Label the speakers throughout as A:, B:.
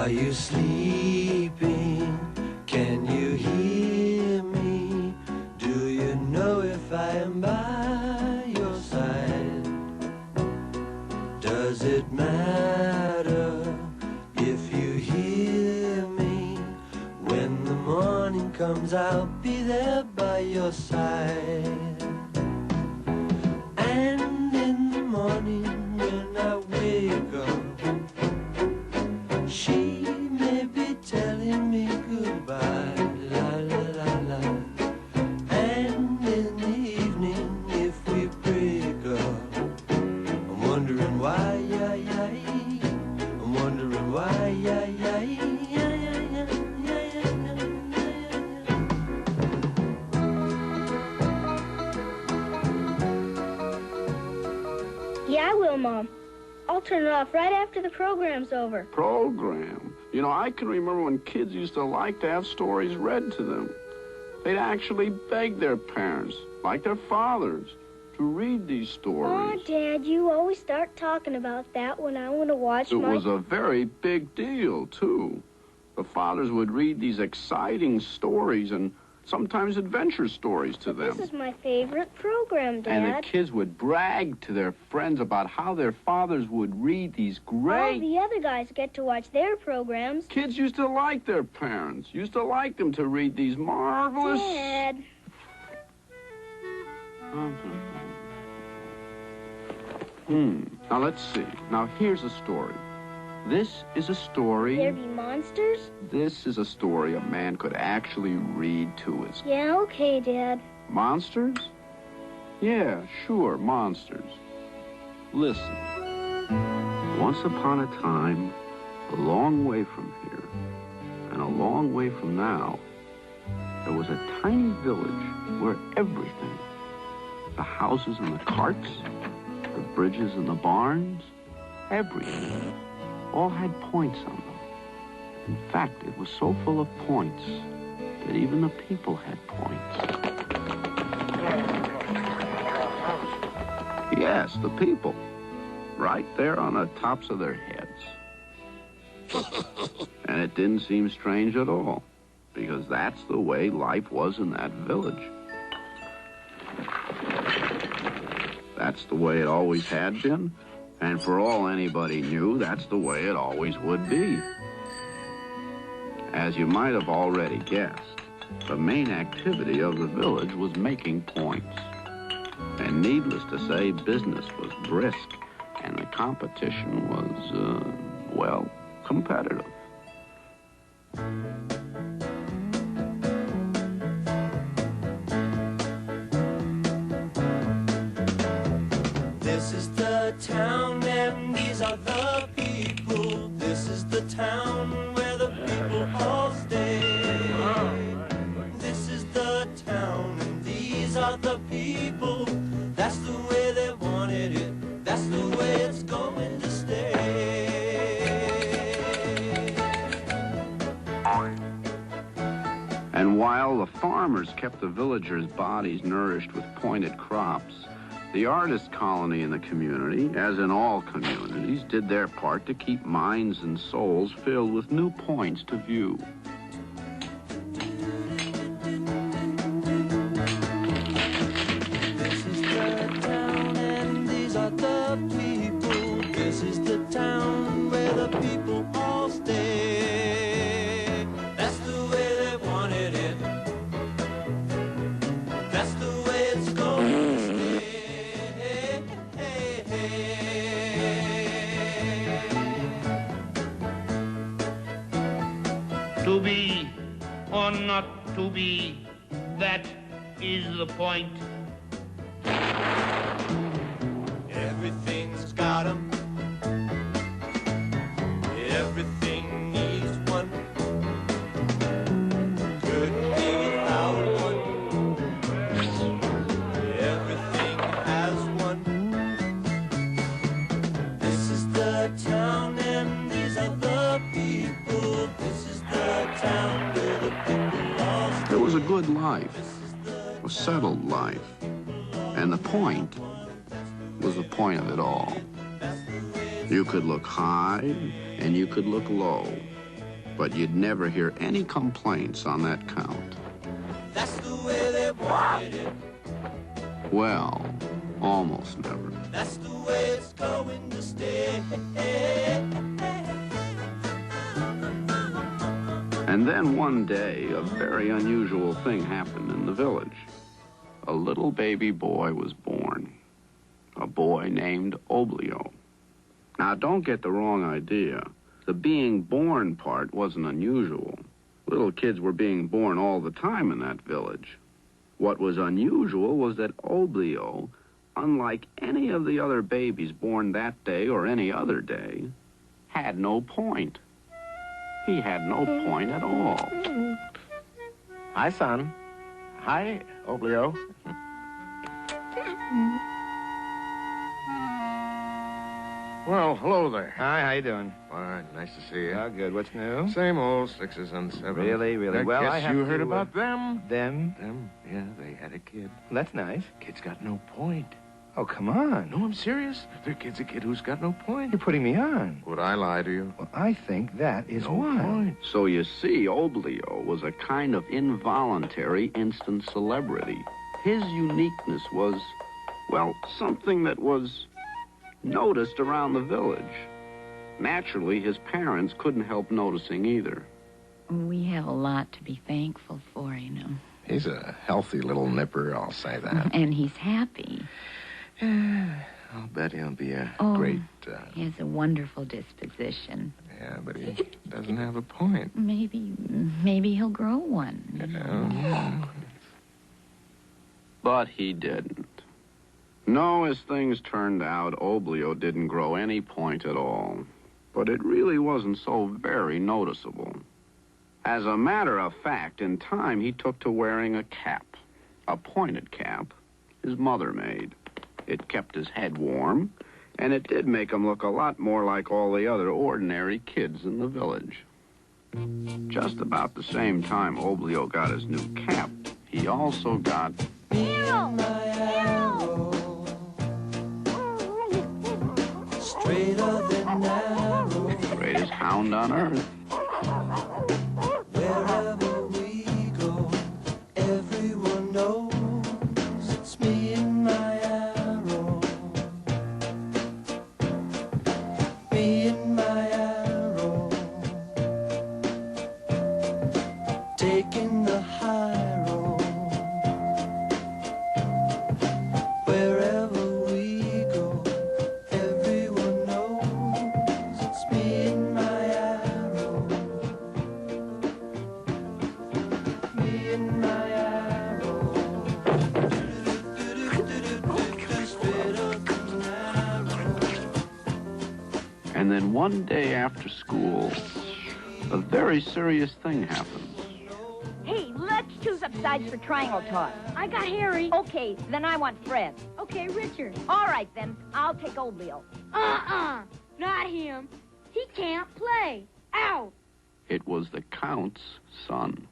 A: Are you sleeping? Can you hear me? Do you know if I am by your side? Does it matter if you hear me? When the morning comes, I'll be there by your side. And in the morning when I wake up, she may be telling me goodbye, la la la la. And in the evening, if we break up, I'm wondering why, yeah, yeah. I'm wondering why, yeah, yeah, yeah, yeah, yeah, yeah,
B: yeah. Yeah, I will, Mom. I'll turn it off right after the program's over.
C: Program? You know, I can remember when kids used to like to have stories read to them. They'd actually beg their parents, like their fathers, to read these stories.
B: Oh, Dad, you always start talking about that when I want to watch
C: It was a very big deal, too. The fathers would read these exciting stories and sometimes adventure stories to them.
B: This is my favorite program, Dad.
C: And the kids would brag to their friends about how their fathers would read these great...
B: All the other guys get to watch their programs.
C: Kids used to like their parents, used to like them to read these marvelous...
B: Dad.
C: Now, let's see. Now, here's a story. This is a story...
B: There be monsters?
C: This is a story a man could actually read to his...
B: Yeah, okay, Dad.
C: Monsters? Yeah, sure, monsters. Listen. Once upon a time, a long way from here, and a long way from now, there was a tiny village where everything, the houses and the carts, the bridges and the barns, everything, all had points on them. In fact, it was so full of points that even the people had points. Yes, the people. Right there on the tops of their heads. And it didn't seem strange at all, because that's the way life was in that village. That's the way it always had been, and for all anybody knew, that's the way it always would be. As you might have already guessed, the main activity of the village was making points. And needless to say, business was brisk, and the competition was, well, competitive.
A: This is the town and these are the people. This is the town where the people all stay. This is the town and these are the people. That's the way they wanted it. That's the way it's going to stay.
C: And while the farmers kept the villagers' bodies nourished with pointed crops, the artist colony in the community, as in all communities, did their part to keep minds and souls filled with new points to view.
A: This is the town and these are the people. This is the town where the people all stay. That's the way they wanted it. That's the way it's going to stay.
D: To be or not to be, that is the point.
A: Everything's got 'em. Everything needs one. Couldn't be without one. Everything has one. This is the town and these are the people. This is the town where the people all stay.
C: There was a good life, a settled life, and the point was the point of it all. You could look high and you could look low. But you'd never hear any complaints on that count.
A: That's the way they wanted it.
C: Well, almost never.
A: That's the way it's going to stay.
C: And then one day, a very unusual thing happened in the village. A little baby boy was born. A boy named Oblio. Now, don't get the wrong idea. The being born part wasn't unusual. Little kids were being born all the time in that village. What was unusual was that Oblio, unlike any of the other babies born that day or any other day, had no point. He had no point at all.
E: Hi, son. Hi, Oblio.
F: Well, hello there.
E: Hi, how you doing?
F: Fine, nice to see you.
E: Oh, good. What's new?
F: Same old sixes and sevens.
E: Really? Well,
F: guess
E: I have
F: you
E: to,
F: heard about them.
E: Them?
F: Them? Yeah, they had a kid.
E: That's nice.
F: Kid's got no point.
E: Oh, come on.
F: No, I'm serious. Their kid's a kid who's got no point.
E: You're putting me on.
F: Would I lie to you?
E: Well, I think that is
F: No
E: why.
F: point.
C: So you see, Oblio was a kind of involuntary instant celebrity. His uniqueness was, well, something that was noticed around the village. Naturally, his parents couldn't help noticing either.
G: We have a lot to be thankful for, you know.
F: He's a healthy little nipper, I'll say that.
G: And he's happy.
F: I'll bet he'll be a great...
G: He has a wonderful disposition.
F: Yeah, but he doesn't have a point.
G: Maybe he'll grow one. You know?
C: But he didn't. No, as things turned out, Oblio didn't grow any point at all. But it really wasn't so very noticeable. As a matter of fact, in time, he took to wearing a cap. A pointed cap his mother made. It kept his head warm, and it did make him look a lot more like all the other ordinary kids in the village. Just about the same time Oblio got his new cap, he also got...
A: Straighter than narrow.
C: Greatest hound on earth.
A: Wherever we go, everyone knows it's me and my arrow. Me and my arrow. Taking the high road. Wherever we go, everyone knows it's me and my arrow. Me and my arrow. Straight up and narrow.
C: And then one day after school, a very serious thing happened.
H: Hey, let's choose up sides for triangle toss.
B: I got Harry.
H: Okay, then I want Fred.
B: Okay, Richard.
H: All right, then. I'll take Oblio.
B: Not him. He can't play. Out.
C: It was the Count's son.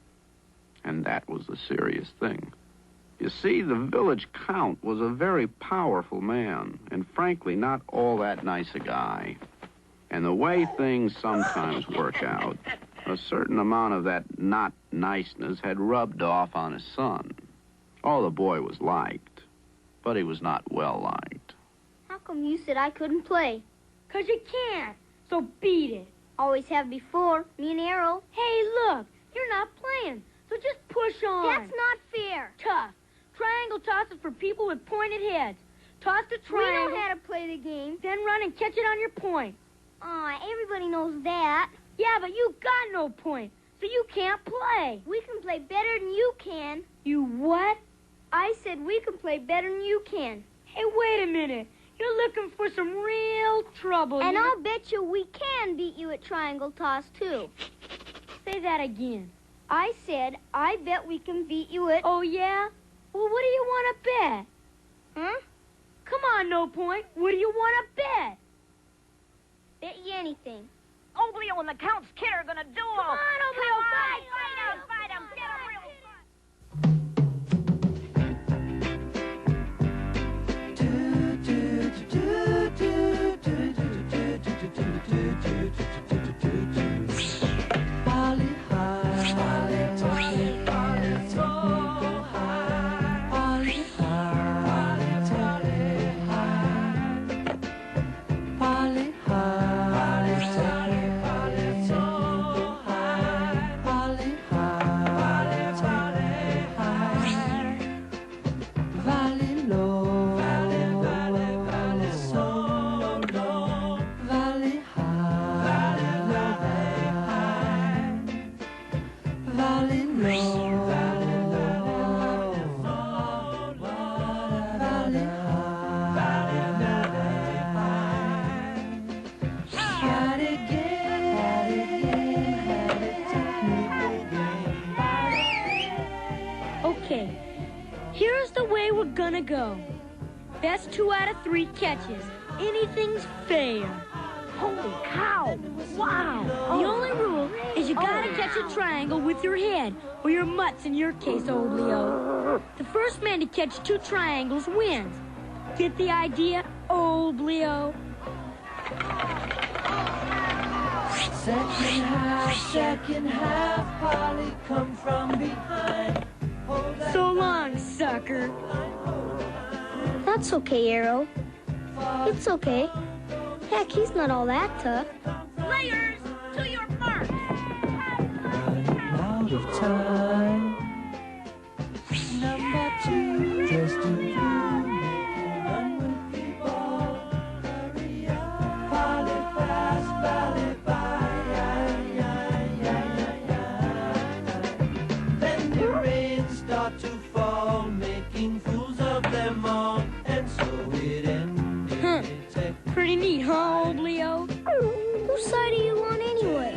C: And that was the serious thing. You see, the village Count was a very powerful man, and frankly, not all that nice a guy. And the way things sometimes work out, a certain amount of that not niceness had rubbed off on his son. Oh, the boy was liked, but he was not well liked.
B: How come you said I couldn't play?
I: 'Cause you can't. So beat it.
B: Always have before. Me and Arrow.
I: Hey, look. You're not playing. So just push on.
B: That's not fair.
I: Tough. Triangle toss is for people with pointed heads. Toss the triangle.
B: We know how to play the game.
I: Then run and catch it on your point.
B: Everybody knows that.
I: Yeah, but you got no point. So you can't play.
B: We can play better than you can.
I: You what?
B: I said we can play better than you can.
I: Hey, wait a minute. You're looking for some real trouble.
B: And I'll bet you we can beat you at triangle toss, too.
I: Say that again.
B: I said I bet we can beat you at...
I: Oh, yeah? Well, what do you want to bet?
B: Huh?
I: Come on, No Point. What do you want to bet?
B: Bet you anything.
H: Oblio and the Count's kid are gonna duel.
I: Come on, Oblio, fight!
H: Fight him, get him real fight.
I: gonna go. Best 2 out of 3 catches. Anything's fair.
H: Holy cow! Wow!
I: The only rule is you gotta catch a triangle with your head, or your mutts in your case, old Leo. The first man to catch 2 triangles wins. Get the idea, old Leo?
A: Second half, Polly, come from behind.
I: So long, sucker.
B: That's okay, Arrow. It's okay. Heck, he's not all that tough.
H: Players, to your mark!
A: Out of time. Number 2, just to do. Run with the ball. Hurry up. Polly pass, Polly by. Then the rain start to fall, making fools of them all, and so it ended.
I: Pretty neat, huh, old Leo?
B: Whose side are you on anyway?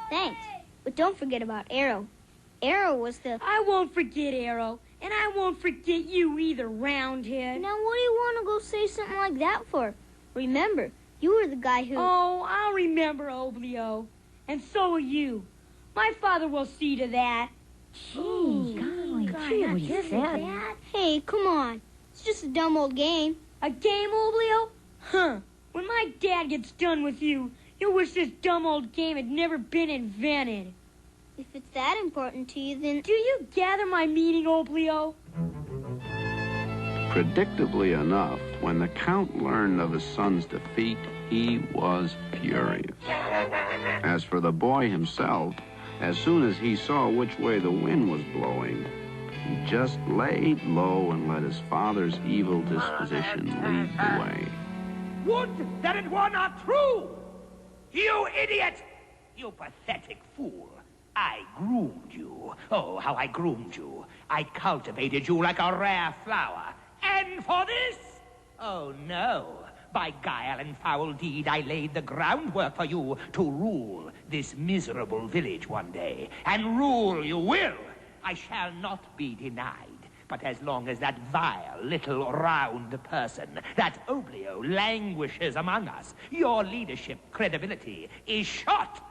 B: Thanks, but don't forget about Arrow. Arrow was the...
I: I won't forget Arrow, and I won't forget you either, Roundhead.
B: Now what do you want to go say something like that for? Remember, you were the guy who...
I: Oh, I'll remember, old Leo. And so will you. My father will see to that.
B: Hey, come on. It's just a dumb old game.
I: A game, old Leo? Huh. When my dad gets done with you, you'll wish this dumb old game had never been invented.
B: If it's that important to you, then...
I: Do you gather my meaning, old Leo?
C: Predictably enough, when the Count learned of his son's defeat, he was furious. As for the boy himself, as soon as he saw which way the wind was blowing, he just laid low and let his father's evil disposition lead the way.
D: Would that it were not true! You idiot! You pathetic fool! I groomed you. Oh, how I groomed you. I cultivated you like a rare flower. And for this? Oh, no. By guile and foul deed, I laid the groundwork for you to rule this miserable village one day. And rule you will. I shall not be denied. But as long as that vile little round person, that Oblio, languishes among us, your leadership credibility is shot.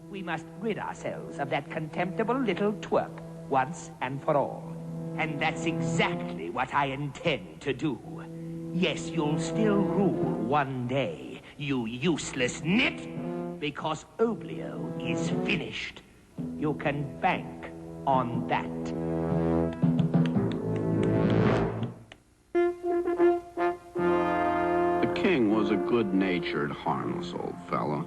D: We must rid ourselves of that contemptible little twerp once and for all. And that's exactly what I intend to do. Yes, you'll still rule one day, you useless nit, because Oblio is finished. You can bank on that.
C: The king was a good-natured, harmless old fella.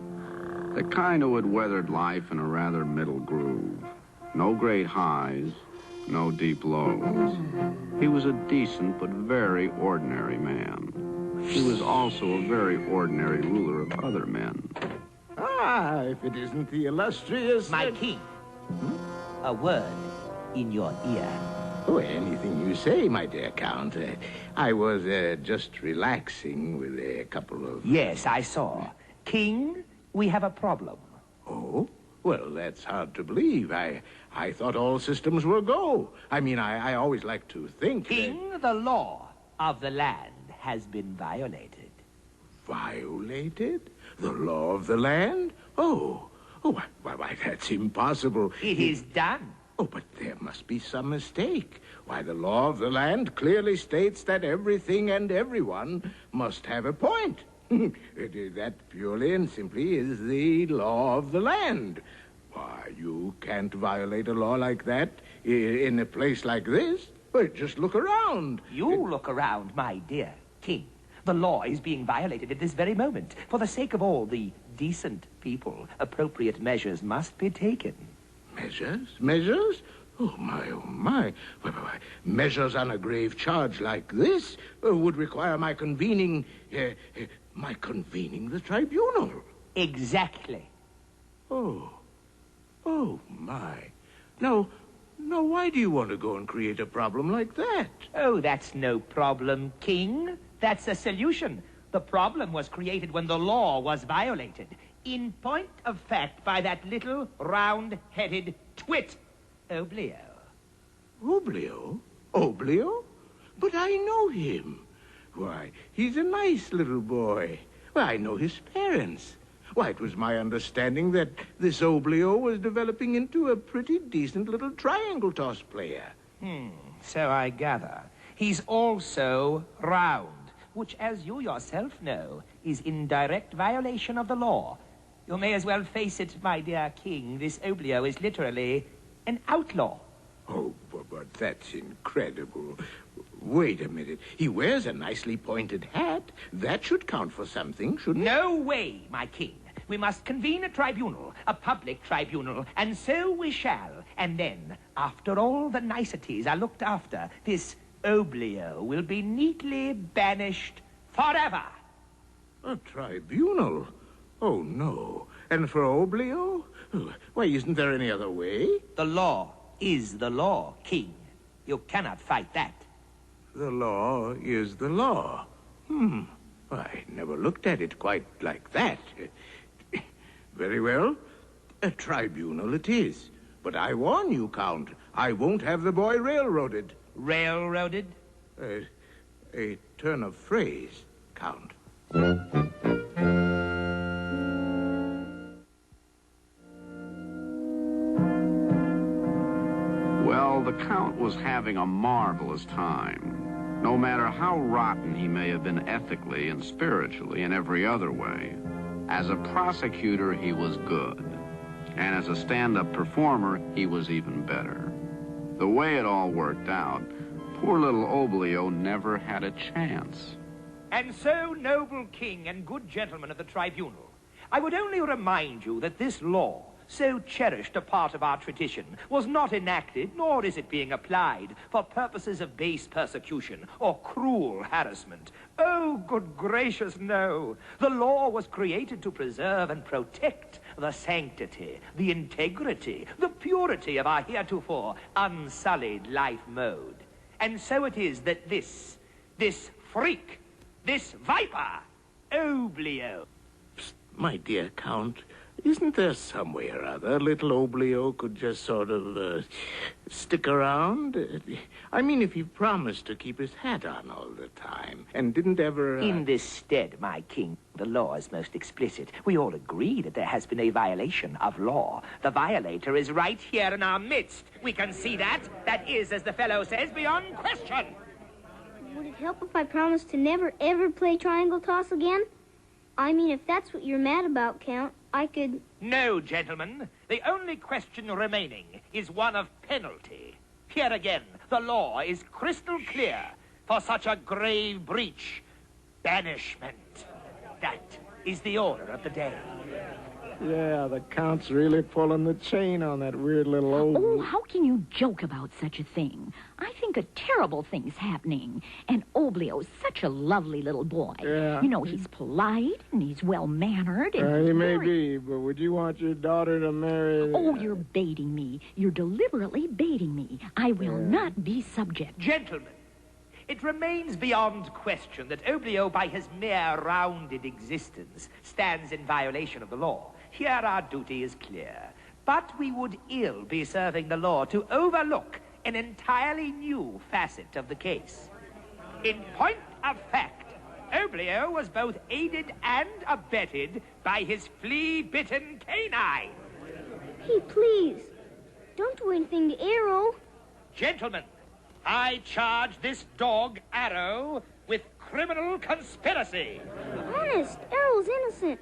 C: The kind who had weathered life in a rather middle groove. No great highs, no deep lows. He was a decent but very ordinary man. He was also a very ordinary ruler of other men.
J: Ah, if it isn't the illustrious...
D: My king, a word in your ear.
J: Oh, anything you say, my dear Count. I was just relaxing with a couple of...
D: Yes, I saw. King, we have a problem.
J: Oh? Well, that's hard to believe. I thought all systems were go. I mean, I always like to think
D: King, the law of the land has been violated.
J: Violated? The law of the land? Oh, why, that's impossible.
D: It is done.
J: Oh, but there must be some mistake. Why, the law of the land clearly states that everything and everyone must have a point. That purely and simply is the law of the land. Why, you can't violate a law like that in a place like this. Well, just look around.
D: You look around, my dear king. The law is being violated at this very moment. For the sake of all the decent people, appropriate measures must be taken.
J: Measures? Measures? Oh, my, oh, my. Why, measures on a grave charge like this would require my convening the tribunal.
D: Exactly.
J: Oh. Oh, my. Now, why do you want to go and create a problem like that?
D: Oh, that's no problem, king. That's a solution. The problem was created when the law was violated. In point of fact, by that little round-headed twit, Oblio.
J: Oblio? Oblio? But I know him. Why, he's a nice little boy. Well, I know his parents. Why, it was my understanding that this Oblio was developing into a pretty decent little triangle toss player.
D: So I gather. He's also round, which, as you yourself know, is in direct violation of the law. You may as well face it, my dear king. This Oblio is literally an outlaw.
J: Oh, but that's incredible. Wait a minute. He wears a nicely pointed hat. That should count for something, shouldn't it?
D: No way, my king. We must convene a tribunal, a public tribunal, and so we shall. And then, after all the niceties are looked after, this Oblio will be neatly banished forever.
J: A tribunal? Oh, no. And for Oblio? Why, isn't there any other way?
D: The law is the law, king. You cannot fight that.
J: The law is the law. I never looked at it quite like that. Very well. A tribunal it is. But I warn you, Count, I won't have the boy railroaded.
D: Railroaded?
J: A turn of phrase, Count.
C: Well, the Count was having a marvelous time. No matter how rotten he may have been ethically and spiritually in every other way, as a prosecutor, he was good. And as a stand-up performer, he was even better. The way it all worked out, poor little Oblio never had a chance.
D: And so, noble king and good gentlemen of the tribunal, I would only remind you that this law, so cherished a part of our tradition, was not enacted, nor is it being applied, for purposes of base persecution or cruel harassment. Oh, good gracious, no. The law was created to preserve and protect the sanctity, the integrity, the purity of our heretofore unsullied life mode. And so it is that this freak, this viper, Oblio.
J: Psst, my dear Count, isn't there some way or other little Oblio could just sort of stick around? I mean, if he promised to keep his hat on all the time and didn't ever...
D: In this stead, my king, the law is most explicit. We all agree that there has been a violation of law. The violator is right here in our midst. We can see that. That is, as the fellow says, beyond question.
B: Would it help if I promised to never, ever play triangle toss again? I mean, if that's what you're mad about, Count, I could...
D: No, gentlemen. The only question remaining is one of penalty. Here again, the law is crystal clear. For such a grave breach, banishment. That is the order of the day.
E: Yeah, the Count's really pulling the chain on that weird little old...
G: Oh, how can you joke about such a thing? I think a terrible thing's happening. And Oblio's such a lovely little boy.
E: Yeah.
G: You know, he's polite and he's well-mannered. And
E: he may be, but would you want your daughter to marry...
G: Oh, you're baiting me. You're deliberately baiting me. I will not be subject.
D: Gentlemen, it remains beyond question that Oblio, by his mere rounded existence, stands in violation of the law. Here our duty is clear. But we would ill be serving the law to overlook an entirely new facet of the case. In point of fact, Oblio was both aided and abetted by his flea-bitten canine.
B: Hey, please, don't do anything to Arrow.
D: Gentlemen, I charge this dog, Arrow, with criminal conspiracy.
B: Honest, Arrow's innocent.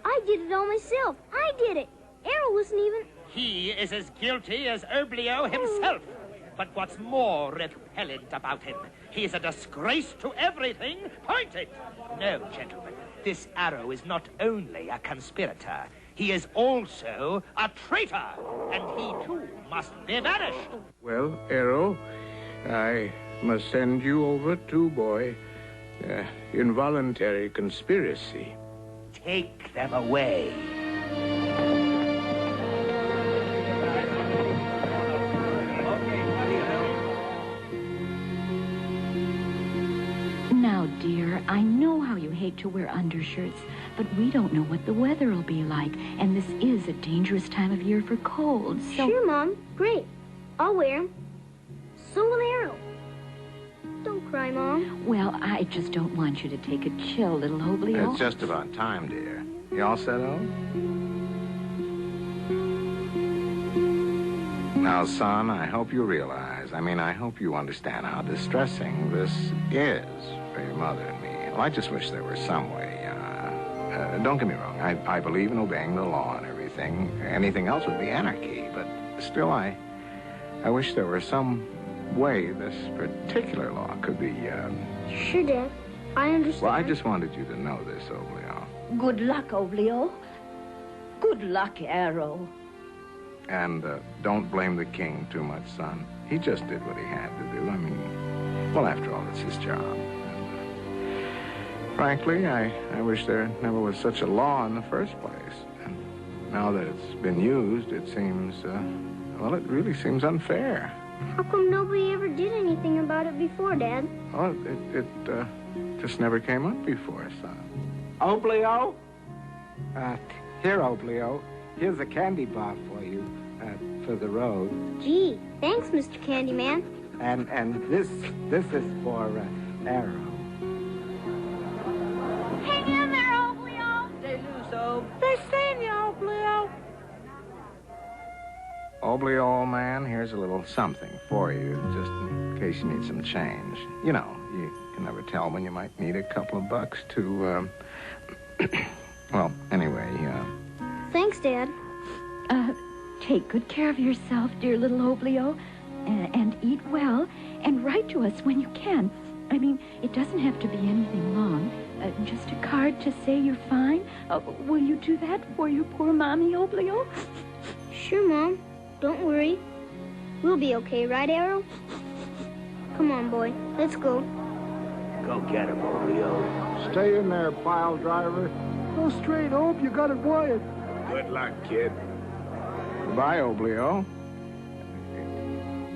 B: I did it all myself. I did it. Arrow wasn't even...
D: He is as guilty as Oblio himself. But what's more repellent about him, he is a disgrace to everything. Point it. No, gentlemen, this Arrow is not only a conspirator, he is also a traitor, and he too must be banished.
J: Well, Arrow, I must send you over too, boy. Involuntary conspiracy.
D: Take them away.
G: Now, dear, I know how you hate to wear undershirts, but we don't know what the weather will be like, and this is a dangerous time of year for colds, so...
B: Sure, Mom. Great. I'll wear 'em. So will Arrow. Don't cry, Mom.
G: Well, I just don't want you to take a chill, little Oblio.
F: It's just about time, dear. You all set up? Now, son, I hope you realize, I hope you understand how distressing this is for your mother and me. Well, I just wish there were some way, don't get me wrong, I believe in obeying the law and everything. Anything else would be anarchy, but still, I wish there were some way this particular law could be,
B: Sure, Dad. I understand.
F: Well, I just wanted you to know this, Oblio.
H: Good luck, Oblio. Good luck, Arrow.
F: And don't blame the king too much, son. He just did what he had to do. Well, after all, it's his job. And, frankly, I wish there never was such a law in the first place. And now that it's been used, it seems, well, it really seems unfair.
B: How come nobody ever did anything about it before, Dad?
F: Well, it just never came up before, son.
E: Oblio? Here, Oblio. Here's a candy bar for you, for the road.
B: Gee, thanks, Mr. Candyman.
E: And this is for Arrow.
H: Hang in there, Oblio. Stay loose, Ob.
I: They seen you, Oblio.
F: Oblio, old man, here's a little something for you, just in case you need some change. You know, you can never tell when you might need a couple of bucks to, well, anyway,
B: Thanks, Dad.
G: Take good care of yourself, dear little Oblio, and eat well, and write to us when you can. It doesn't have to be anything long. Just a card to say you're fine. Will you do that for your poor mommy, Oblio?
B: Sure, Mom. Don't worry. We'll be okay, right, Arrow? Come on, boy. Let's go.
D: Go get him, Oblio.
E: Stay in there, pile driver.
K: Go straight, Ob. You got it wired.
J: Good luck, kid.
F: Goodbye, Oblio.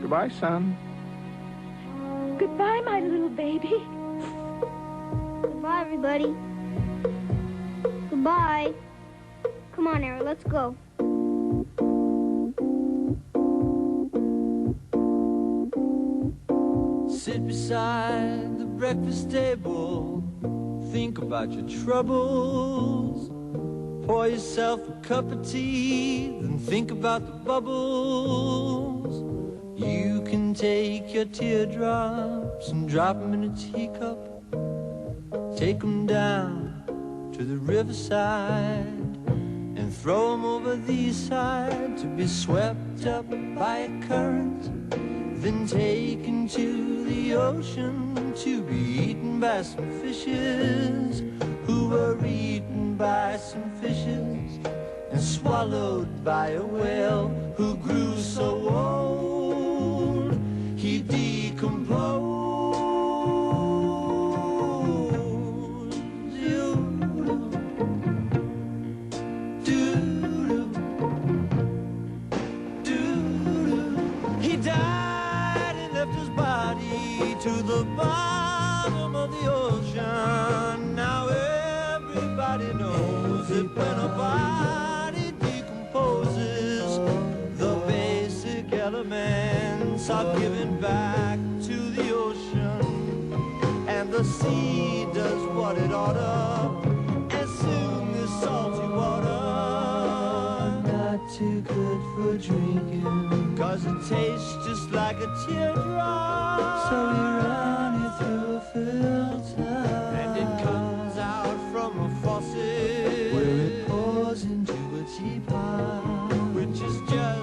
F: Goodbye, son.
G: Goodbye, my little baby.
B: Goodbye, everybody. Goodbye. Come on, Arrow. Let's go.
A: Sit beside the breakfast table, think about your troubles. Pour yourself a cup of tea, then think about the bubbles. You can take your teardrops and drop them in a teacup. Take them down to the riverside and throw them over the east side to be swept up by a current. Then taken to the ocean to be eaten by some fishes who were eaten by some fishes and swallowed by a whale who grew so old he decomposed. He died and left his body to the bottom of the ocean. Now everybody knows that when a body decomposes, the basic elements are given back to the ocean, and the sea does what it oughta, and soon the salty water not too good for drinking, 'cause it tastes just like a teardrop. So you run it through a filter, and it comes out from a faucet where it pours into a teapot, which is just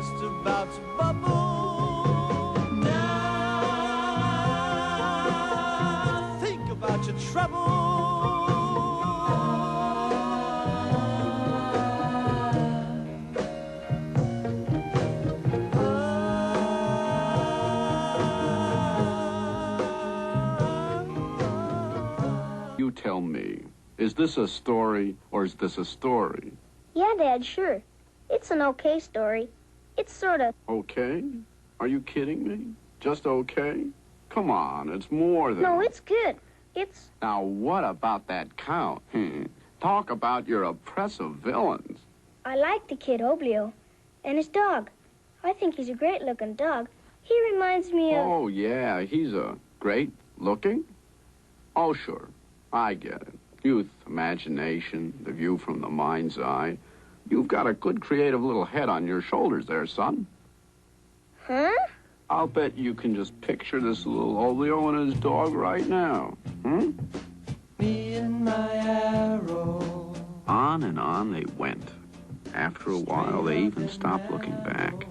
C: You tell me, is this a story or is this a story?
B: Yeah, Dad, sure. It's an okay story. It's sort of...
C: Okay? Are you kidding me? Just okay? Come on, it's more than...
B: No, it's good. It's...
C: Now, what about that count? Talk about your oppressive villains.
B: I like the kid, Oblio, and his dog. I think he's a great-looking dog. He reminds me of...
C: Oh, yeah, he's a great-looking? Oh, sure, I get it. Youth, imagination, the view from the mind's eye. You've got a good creative little head on your shoulders there, son.
B: Huh?
C: I'll bet you can just picture this little Oblio and his dog right now.
A: Me and my arrow.
C: On and on they went. After a while, they even stopped looking back,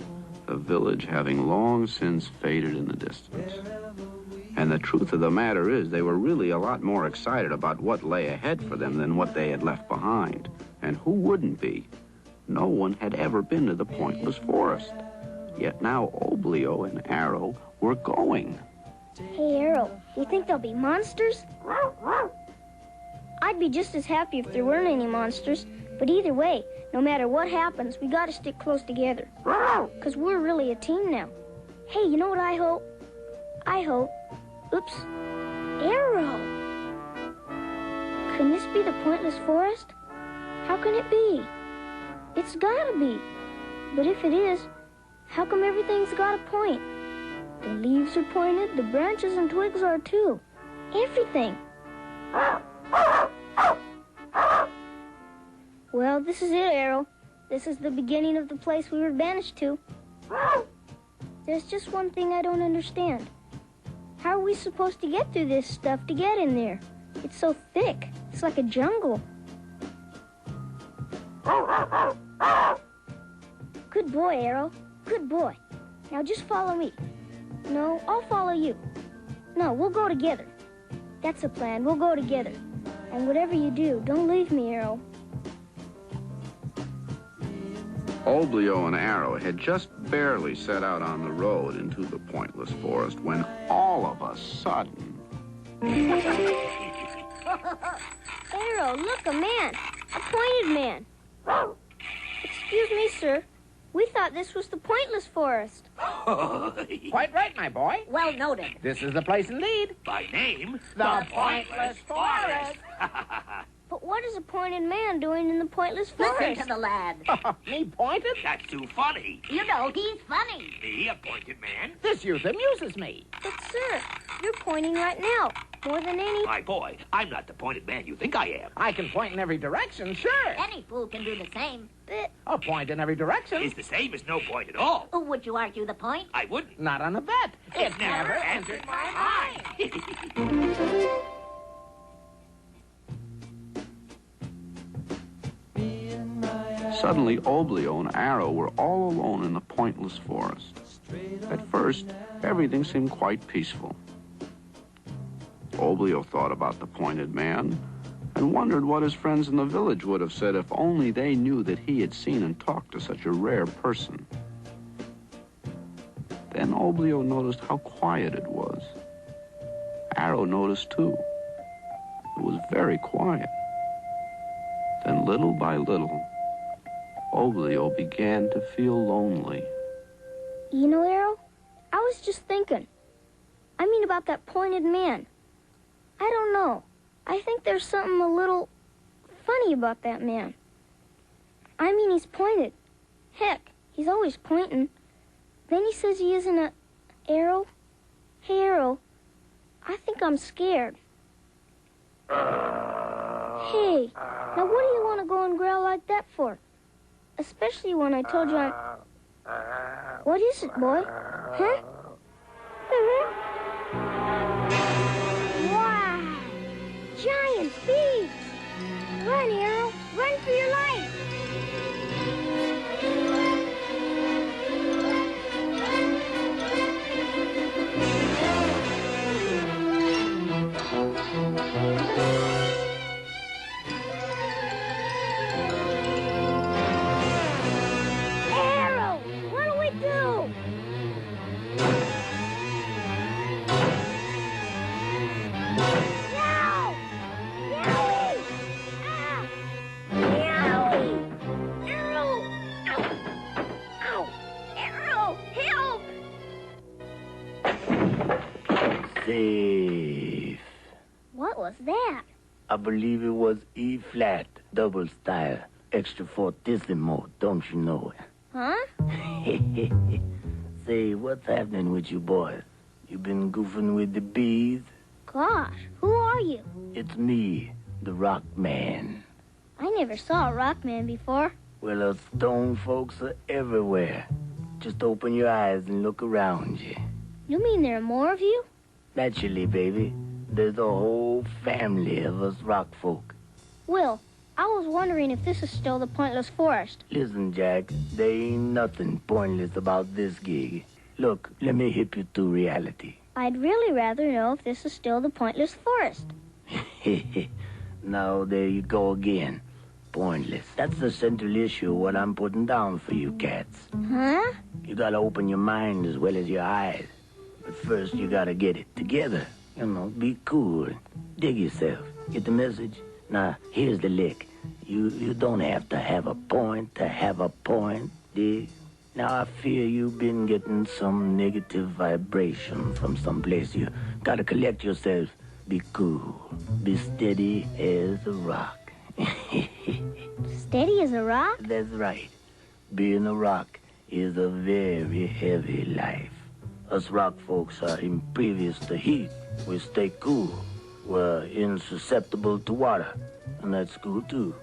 C: the village having long since faded in the distance. And the truth of the matter is, they were really a lot more excited about what lay ahead for them than what they had left behind. And who wouldn't be? No one had ever been to the Pointless Forest. Yet now Oblio and Arrow were going.
B: Hey, Arrow, you think there'll be monsters? I'd be just as happy if there weren't any monsters. But either way, no matter what happens, we gotta stick close together. 'Cause we're really a team now. Hey, you know what I hope? I hope... Oops. Arrow! Can this be the Pointless Forest? How can it be? It's gotta be. But if it is, how come everything's got a point? The leaves are pointed, the branches and twigs are too. Everything. Well, this is it, Arrow. This is the beginning of the place we were banished to. There's just one thing I don't understand. How are we supposed to get through this stuff to get in there? It's so thick. It's like a jungle. Good boy, Arrow. Good boy. Now just follow me. No, I'll follow you. No, we'll go together. That's a plan. We'll go together. And whatever you do, don't leave me, Arrow.
C: Oblio and Arrow had just barely set out on the road into the Pointless Forest when all of a sudden...
B: Arrow, look, a man. A pointed man. Excuse me, sir. We thought this was the Pointless Forest.
E: Quite right, my boy.
H: Well noted.
E: This is the place indeed.
D: By name,
E: The Pointless Forest.
B: But what is a pointed man doing in the Pointless Forest?
H: Listen to the lad.
E: Me pointed?
D: That's too funny.
H: You know, he's funny.
D: Me, a pointed man?
E: This youth amuses me.
B: But, sir, you're pointing right now. More than any...
D: My boy, I'm not the pointed man you think I am.
E: I can point in every direction, sure.
H: Any fool can do the same.
B: But...
E: A point in every direction.
D: It's the same as no point at all.
H: Oh, would you argue the point?
D: I wouldn't.
E: Not on a bet.
D: It never entered my mind.
C: Suddenly, Oblio and Arrow were all alone in the Pointless Forest. At first, everything seemed quite peaceful. Oblio thought about the pointed man and wondered what his friends in the village would have said if only they knew that he had seen and talked to such a rare person. Then Oblio noticed how quiet it was. Arrow noticed too. It was very quiet. Then little by little, Oblio began to feel lonely.
B: You know, Arrow, I was just thinking. I mean about that pointed man. I don't know. I think there's something a little funny about that man. I mean, he's pointed. Heck, he's always pointing. Then he says he isn't a... Arrow? Hey, Arrow, I think I'm scared. Hey, now what do you want to go and growl like that for? Especially when I told you I'm... What is it, boy? Huh? Wow! Giant bees! Run, Arrow! Run for your life! Meow! Meowie! Ah! Meowie! Arrow! Ow! Ow! Arrow! Help!
L: Safe.
B: What was that?
L: I believe it was E flat, double style, extra fortissimo, don't you know it?
B: Huh?
L: Say, what's happening with you boys? You been goofing with the bees?
B: Gosh, who are you?
L: It's me, the Rock Man.
B: I never saw a rock man before.
L: Well, us stone folks are everywhere. Just open your eyes and look around you.
B: You mean there are more of you?
L: Naturally, baby. There's a whole family of us rock folk.
B: Will, I was wondering if this is still the Pointless Forest.
L: Listen, Jack, there ain't nothing pointless about this gig. Look, let me hip you to reality.
B: I'd really rather know if this is still the Pointless Forest.
L: Now, there you go again. Pointless. That's the central issue of what I'm putting down for you cats.
B: Huh?
L: You gotta open your mind as well as your eyes. But first, you gotta get it together. You know, be cool. Dig yourself. Get the message? Now, here's the lick. You don't have to have a point to have a point, dig? Now, I fear you've been getting some negative vibration from someplace. You gotta collect yourself. Be cool. Be steady as a rock.
B: Steady as a rock?
L: That's right. Being a rock is a very heavy life. Us rock folks are impervious to heat. We stay cool. We're insusceptible to water. And that's cool, too.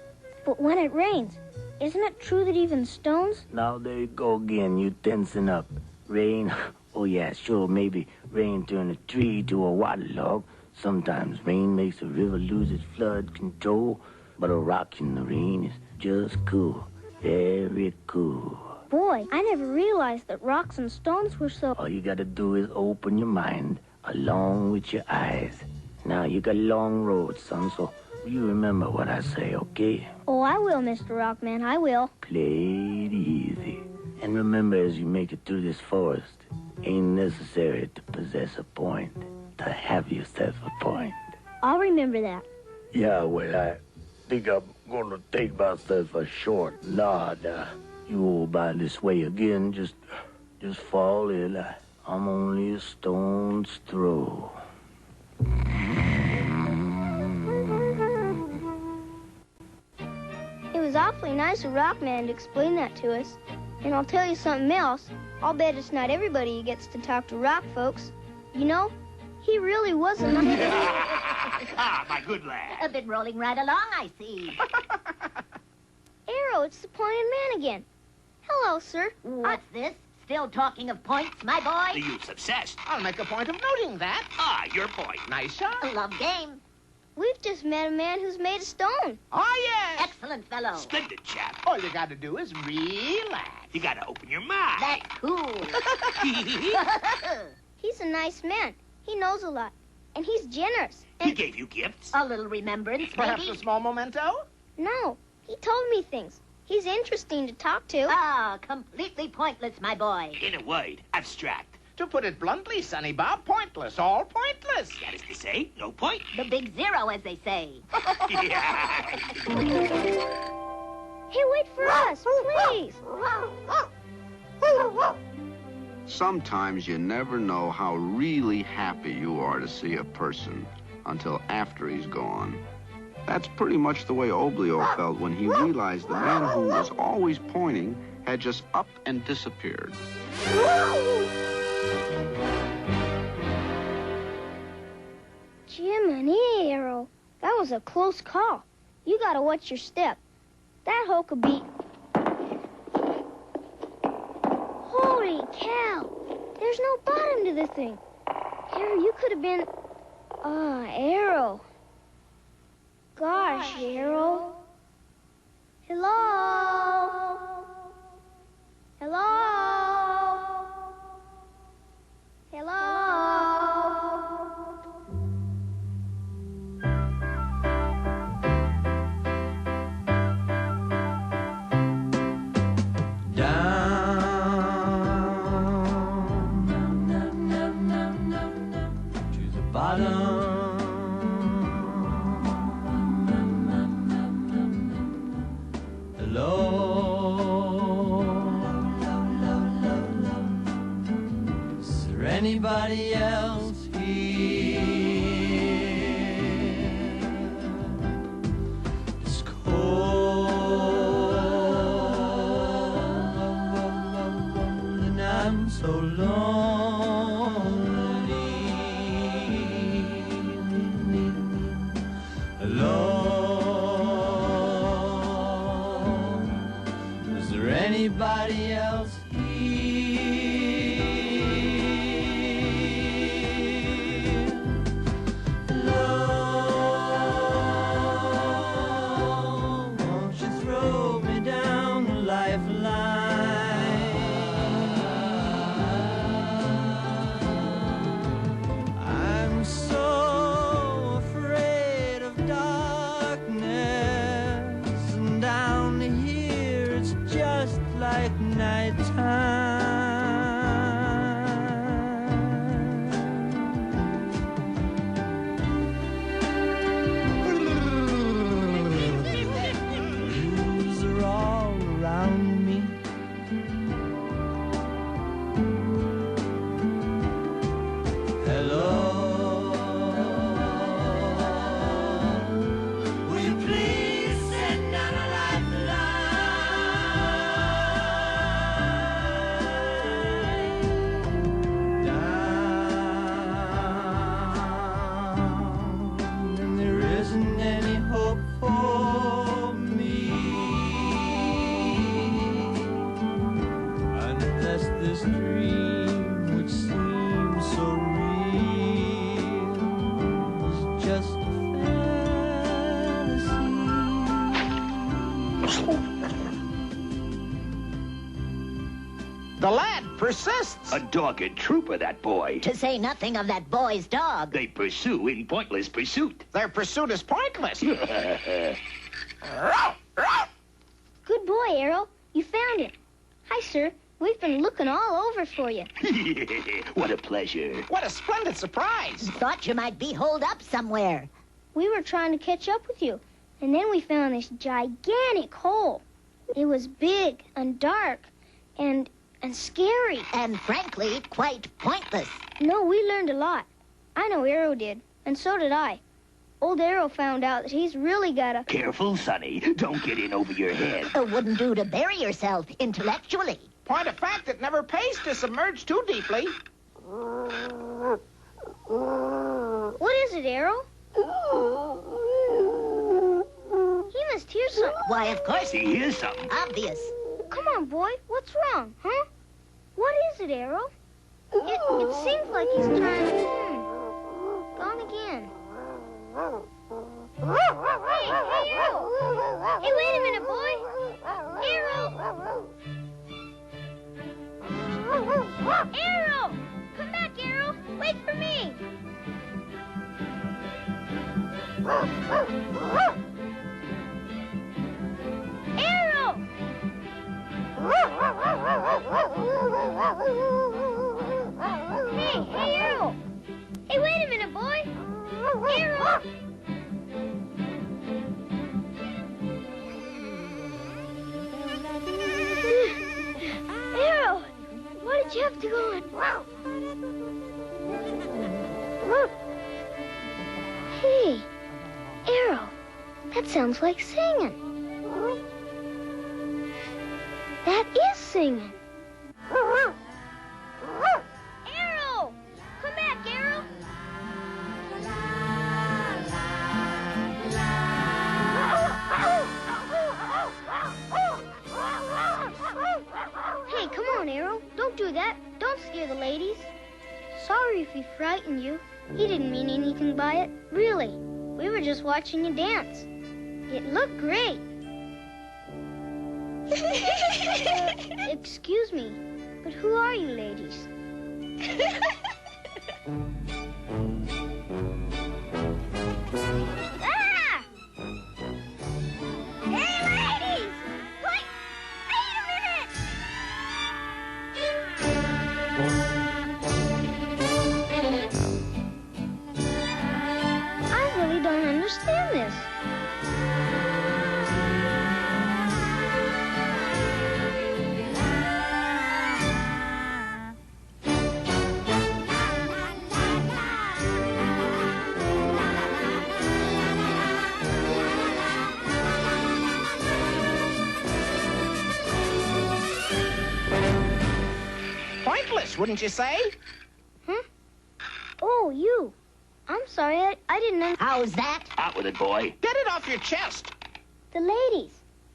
B: But when it rains, isn't it true that even stones?
L: Now there you go again, you tensing up. Rain? Oh, yeah, sure, maybe rain turn a tree to a waterlog. Sometimes rain makes a river lose its flood control. But a rock in the rain is just cool. Very cool.
B: Boy, I never realized that rocks and stones were so...
L: All you gotta do is open your mind along with your eyes. Now, you got a long road, son, so you remember what I say, okay?
B: Oh, I will, Mr. Rockman, I will.
L: Play it easy. And remember, as you make it through this forest, ain't necessary to possess a point, to have yourself a point.
B: I'll remember that.
L: Yeah, well, I think I'm gonna take myself a short nod. You go by this way again, just fall in. I'm only a stone's throw.
B: It was awfully nice of Rockman to explain that to us. And I'll tell you something else. I'll bet it's not everybody who gets to talk to rock folks. You know, he really was a nice...
D: Ah, my good lad.
H: Been rolling right along, I see.
B: Arrow, it's the Pointed Man again. Hello, sir.
H: What's this? Still talking of points, my boy?
D: The youth's obsessed.
M: I'll make a point of noting that.
D: Ah, your point.
M: Nice shot.
H: Love game.
B: We've just met a man who's made of stone.
M: Oh, yes.
H: Excellent fellow.
D: Splendid chap.
M: All you got to do is relax.
D: You gotta open your mind.
H: That's cool.
B: He's a nice man. He knows a lot. And he's generous.
D: He gave you gifts.
H: A little remembrance,
M: Perhaps
H: maybe?
M: a small memento?
B: No, he told me things. He's interesting to talk to.
H: Ah, completely pointless, my boy.
D: In a word, abstract.
M: To put it bluntly, Sonny Bob, pointless, all pointless.
D: That is to say, no point.
H: The big zero, as they say.
D: Yeah.
B: Hey, wait for us, please.
C: Sometimes you never know how really happy you are to see a person until after he's gone. That's pretty much the way Oblio felt when he realized the man who was always pointing had just up and disappeared.
B: Jiminy, Arrow. That was a close call. You gotta watch your step. That hoe could be... Holy cow! There's no bottom to this thing. Arrow, you could have been... Arrow. Gosh, Arrow. Hello? Hello? Hello?
A: Down to the bottom so lonely. Alone. Is there anybody else here? Lord, won't you throw me down the lifeline? I'm so afraid of darkness, and down here it's just like nighttime. Blues are all around me. Hello. Will you please send down a lifeline? Down, and there isn't any hope for me unless this dream, which seems so real, is just a
M: The lad persists.
D: A dogged trooper, that boy.
H: To say nothing of that boy's dog.
D: They pursue in pointless pursuit.
M: Their pursuit is pointless.
B: Good boy, Arrow. You found him. Hi, sir. We've been looking all over for you.
D: What a pleasure.
M: What a splendid surprise.
H: Thought you might be holed up somewhere.
B: We were trying to catch up with you, and then we found this gigantic hole. It was big and dark and scary.
H: And frankly, quite pointless.
B: No, we learned a lot. I know Arrow did, and so did I. Old Arrow found out that he's really got a...
D: Careful, Sonny. Don't get in over your head.
H: It wouldn't do to bury yourself intellectually.
M: Point of fact, it never pays to submerge too deeply.
B: What is it, Arrow? He must hear something.
H: Why, of course.
D: He hears something.
H: Obvious.
B: Come on, boy. What's wrong, huh? What is it, Arrow? It seems like he's trying to... Gone again. Hey, Arrow! Hey, wait a minute, boy! Arrow! Arrow! Come back, Arrow! Wait for me! Arrow! Hey, Arrow! Hey, wait a minute, boy! Arrow! Arrow! Why did you have to go in? Hey, Arrow, that sounds like singing. That is singing. Arrow! Come back, Arrow! Hey, come on, Arrow. Don't do that. Don't scare the ladies. Sorry if he frightened you. He didn't mean anything by it. Really. We were just watching you dance. It looked great. Excuse me, but who are you ladies? Ah! Hey, ladies! Wait! Wait a minute! I really don't understand this.
M: Pointless. pointless, wouldn't you say?
B: Oh, you. I'm sorry, I didn't know.
H: How's that?
D: Out with it, boy.
M: Get it off your chest.
B: The ladies.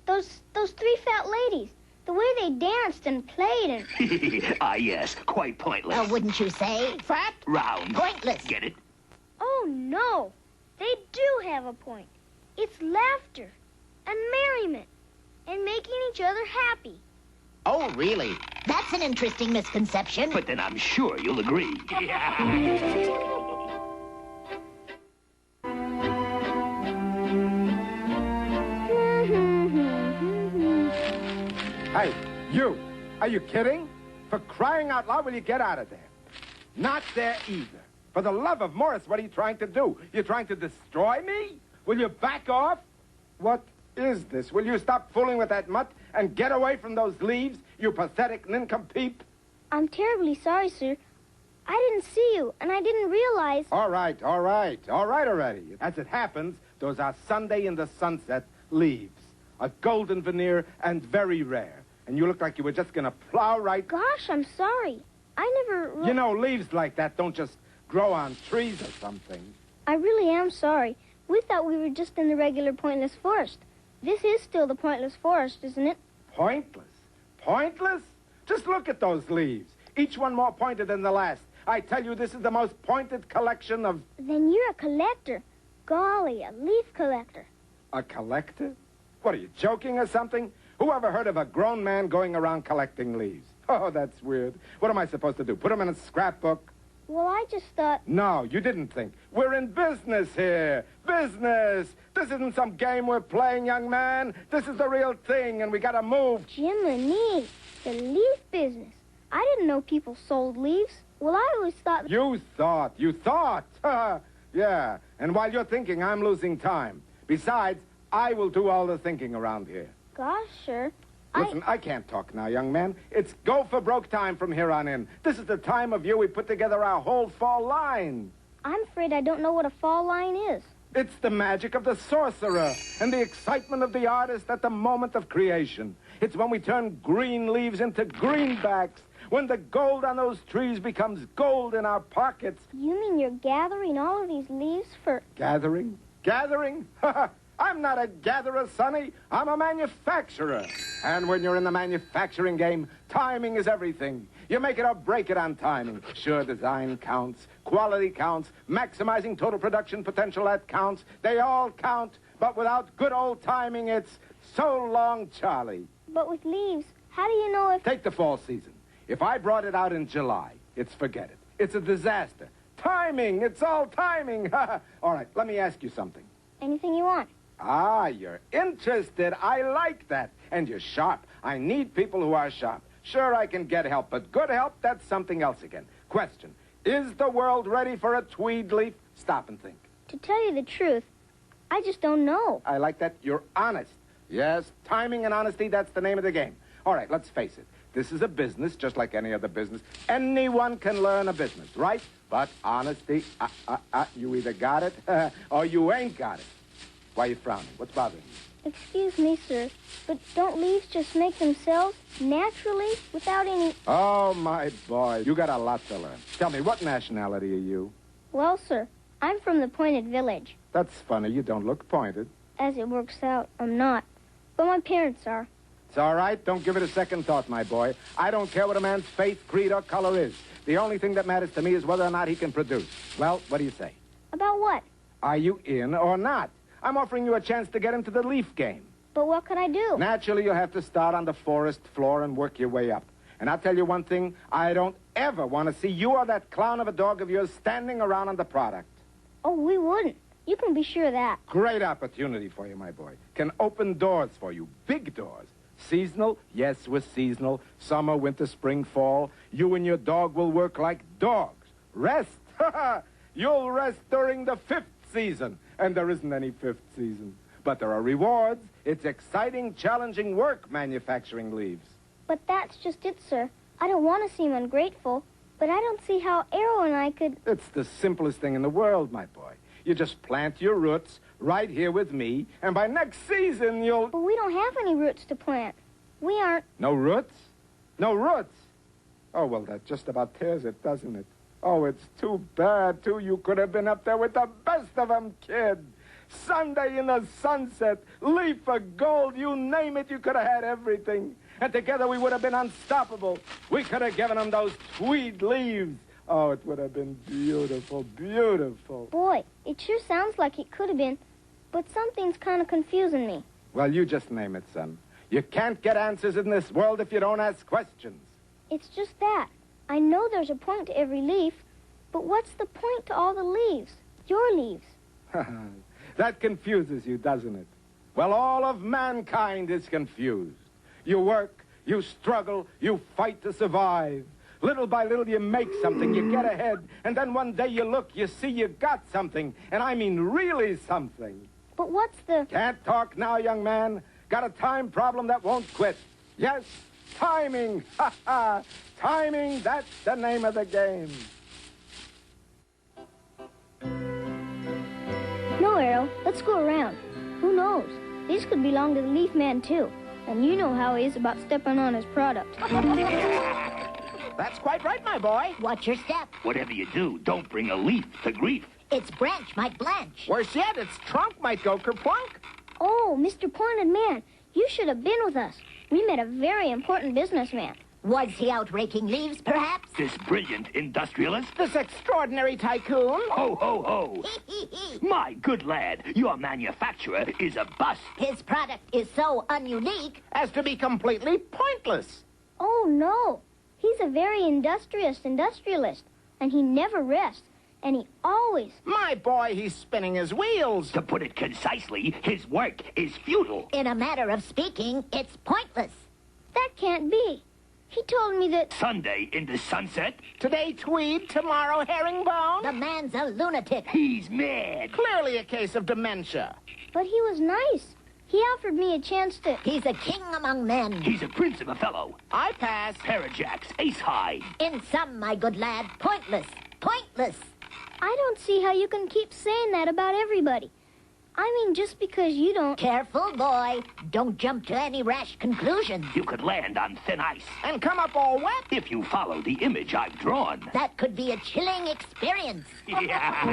B: Those three fat ladies. The way they danced and played and...
D: Ah, yes. Quite pointless.
H: Wouldn't you say?
M: Fat?
D: Round.
H: Pointless.
D: Get it?
B: Oh, no. They do have a point. It's laughter and merriment and making each other happy.
M: Oh, really?
H: That's an interesting misconception.
D: But then I'm sure you'll agree.
E: Hey, you. Are you kidding? For crying out loud, will you get out of there? Not there either. For the love of Morris, what are you trying to do? You're trying to destroy me? Will you back off? What is this? Will you stop fooling with that mutt and get away from those leaves, you pathetic nincompoop?
B: I'm terribly sorry, sir. I didn't see you, and I didn't realize...
E: All right already. As it happens, those are Sunday in the sunset leaves. A golden veneer and very rare. And you look like you were just going to plow right...
B: Gosh, I'm sorry. I never...
E: You know, leaves like that don't just grow on trees or something.
B: I really am sorry. We thought we were just in the regular pointless forest. This is still the pointless forest, isn't it?
E: Pointless? Pointless? Just look at those leaves. Each one more pointed than the last. I tell you, this is the most pointed collection of...
B: Then you're a collector. Golly, a leaf collector.
E: A collector? What, are you joking or something? Who ever heard of a grown man going around collecting leaves? Oh, that's weird. What am I supposed to do? Put them in a scrapbook?
B: Well, I just thought...
E: No, you didn't think. We're in business here. Business. This isn't some game we're playing, young man. This is the real thing, and we gotta move.
B: Jiminy, the leaf business. I didn't know people sold leaves. Well, I always thought...
E: You thought. Yeah, and while you're thinking, I'm losing time. Besides, I will do all the thinking around here.
B: Gosh, sir.
E: Listen, I can't talk now, young man. It's go for broke time from here on in. This is the time of year we put together our whole fall line.
B: I'm afraid I don't know what a fall line is.
E: It's the magic of the sorcerer and the excitement of the artist at the moment of creation. It's when we turn green leaves into greenbacks, when the gold on those trees becomes gold in our pockets.
B: You mean you're gathering all of these leaves for...
E: Gathering? Gathering? I'm not a gatherer, Sonny. I'm a manufacturer. And when you're in the manufacturing game, timing is everything. You make it or break it on timing. Sure, design counts, quality counts, maximizing total production potential, that counts. They all count, but without good old timing, it's so long, Charlie.
B: But with leaves, how do you know if...
E: Take the fall season. If I brought it out in July, it's forget it. It's a disaster. Timing, it's all timing. All right, let me ask you something.
B: Anything you want.
E: Ah, you're interested. I like that. And you're sharp. I need people who are sharp. Sure, I can get help, but good help, that's something else again. Question, is the world ready for a tweed leaf? Stop and think.
B: To tell you the truth, I just don't know.
E: I like that. You're honest. Yes, timing and honesty, that's the name of the game. All right, let's face it. This is a business, just like any other business. Anyone can learn a business, right? But honesty, you either got it or you ain't got it. Why are you frowning? What's bothering you?
B: Excuse me, sir, but don't leaves just make themselves naturally without any...
E: Oh, my boy, you got a lot to learn. Tell me, what nationality are you?
B: Well, sir, I'm from the Pointed Village.
E: That's funny. You don't look pointed.
B: As it works out, I'm not. But my parents are.
E: It's all right. Don't give it a second thought, my boy. I don't care what a man's faith, creed, or color is. The only thing that matters to me is whether or not he can produce. Well, what do you say?
B: About what?
E: Are you in or not? I'm offering you a chance to get into the leaf game.
B: But what could I do?
E: Naturally, you'll have to start on the forest floor and work your way up. And I'll tell you one thing, I don't ever want to see you or that clown of a dog of yours standing around on the product.
B: Oh, we wouldn't. You can be sure of that.
E: Great opportunity for you, my boy. Can open doors for you, big doors. Seasonal? Yes, we're seasonal. Summer, winter, spring, fall. You and your dog will work like dogs. Rest? You'll rest during the 5th season. And there isn't any 5th season. But there are rewards. It's exciting, challenging work, manufacturing leaves.
B: But that's just it, sir. I don't want to seem ungrateful, but I don't see how Arrow and I could...
E: It's the simplest thing in the world, my boy. You just plant your roots right here with me, and by next season you'll...
B: But we don't have any roots to plant. We aren't...
E: No roots? No roots? Oh, well, that just about tears it, doesn't it? Oh, it's too bad, too. You could have been up there with the best of them, kid. Sunday in the sunset, leaf of gold, you name it, you could have had everything. And together we would have been unstoppable. We could have given them those tweed leaves. Oh, it would have been beautiful, beautiful.
B: Boy, it sure sounds like it could have been, but something's kind of confusing me.
E: Well, you just name it, son. You can't get answers in this world if you don't ask questions.
B: It's just that. I know there's a point to every leaf, but what's the point to all the leaves? Your leaves.
E: That confuses you, doesn't it? Well, all of mankind is confused. You work, you struggle, you fight to survive. Little by little, you make something, you get ahead, and then one day you look, you see you got something, and I mean really something.
B: But what's the...
E: Can't talk now, young man. Got a time problem that won't quit. Yes, timing. Ha ha. Timing, that's the name of the game.
B: No, Arrow, let's go around. Who knows? These could belong to the Leaf Man, too. And you know how he is about stepping on his product.
M: That's quite right, my boy.
H: Watch your step.
D: Whatever you do, don't bring a leaf to grief.
H: Its branch might blanch.
M: Worse yet, its trunk might go kerplunk.
B: Oh, Mr. Pointed Man, you should have been with us. We met a very important businessman.
H: Was he out raking leaves, perhaps?
D: This brilliant industrialist?
M: This extraordinary tycoon?
D: Ho, ho, ho. My good lad, your manufacturer is a bust.
H: His product is so ununique
M: as to be completely pointless.
B: Oh, no. He's a very industrious industrialist, and he never rests, and he always...
M: My boy, he's spinning his wheels.
D: To put it concisely, his work is futile.
H: In a matter of speaking, it's pointless.
B: That can't be. He told me that...
D: Sunday in the sunset?
M: Today tweed, tomorrow herringbone?
H: The man's a lunatic.
D: He's mad.
M: Clearly a case of dementia.
B: But he was nice. He offered me a chance to...
H: He's a king among men.
D: He's a prince of a fellow.
M: I pass.
D: Parajacks, ace high.
H: In sum, my good lad, pointless. Pointless.
B: I don't see how you can keep saying that about everybody. I mean, just because you don't...
H: Careful, boy. Don't jump to any rash conclusions.
D: You could land on thin ice.
M: And come up all wet.
D: If you follow the image I've drawn.
H: That could be a chilling experience.
D: Yeah.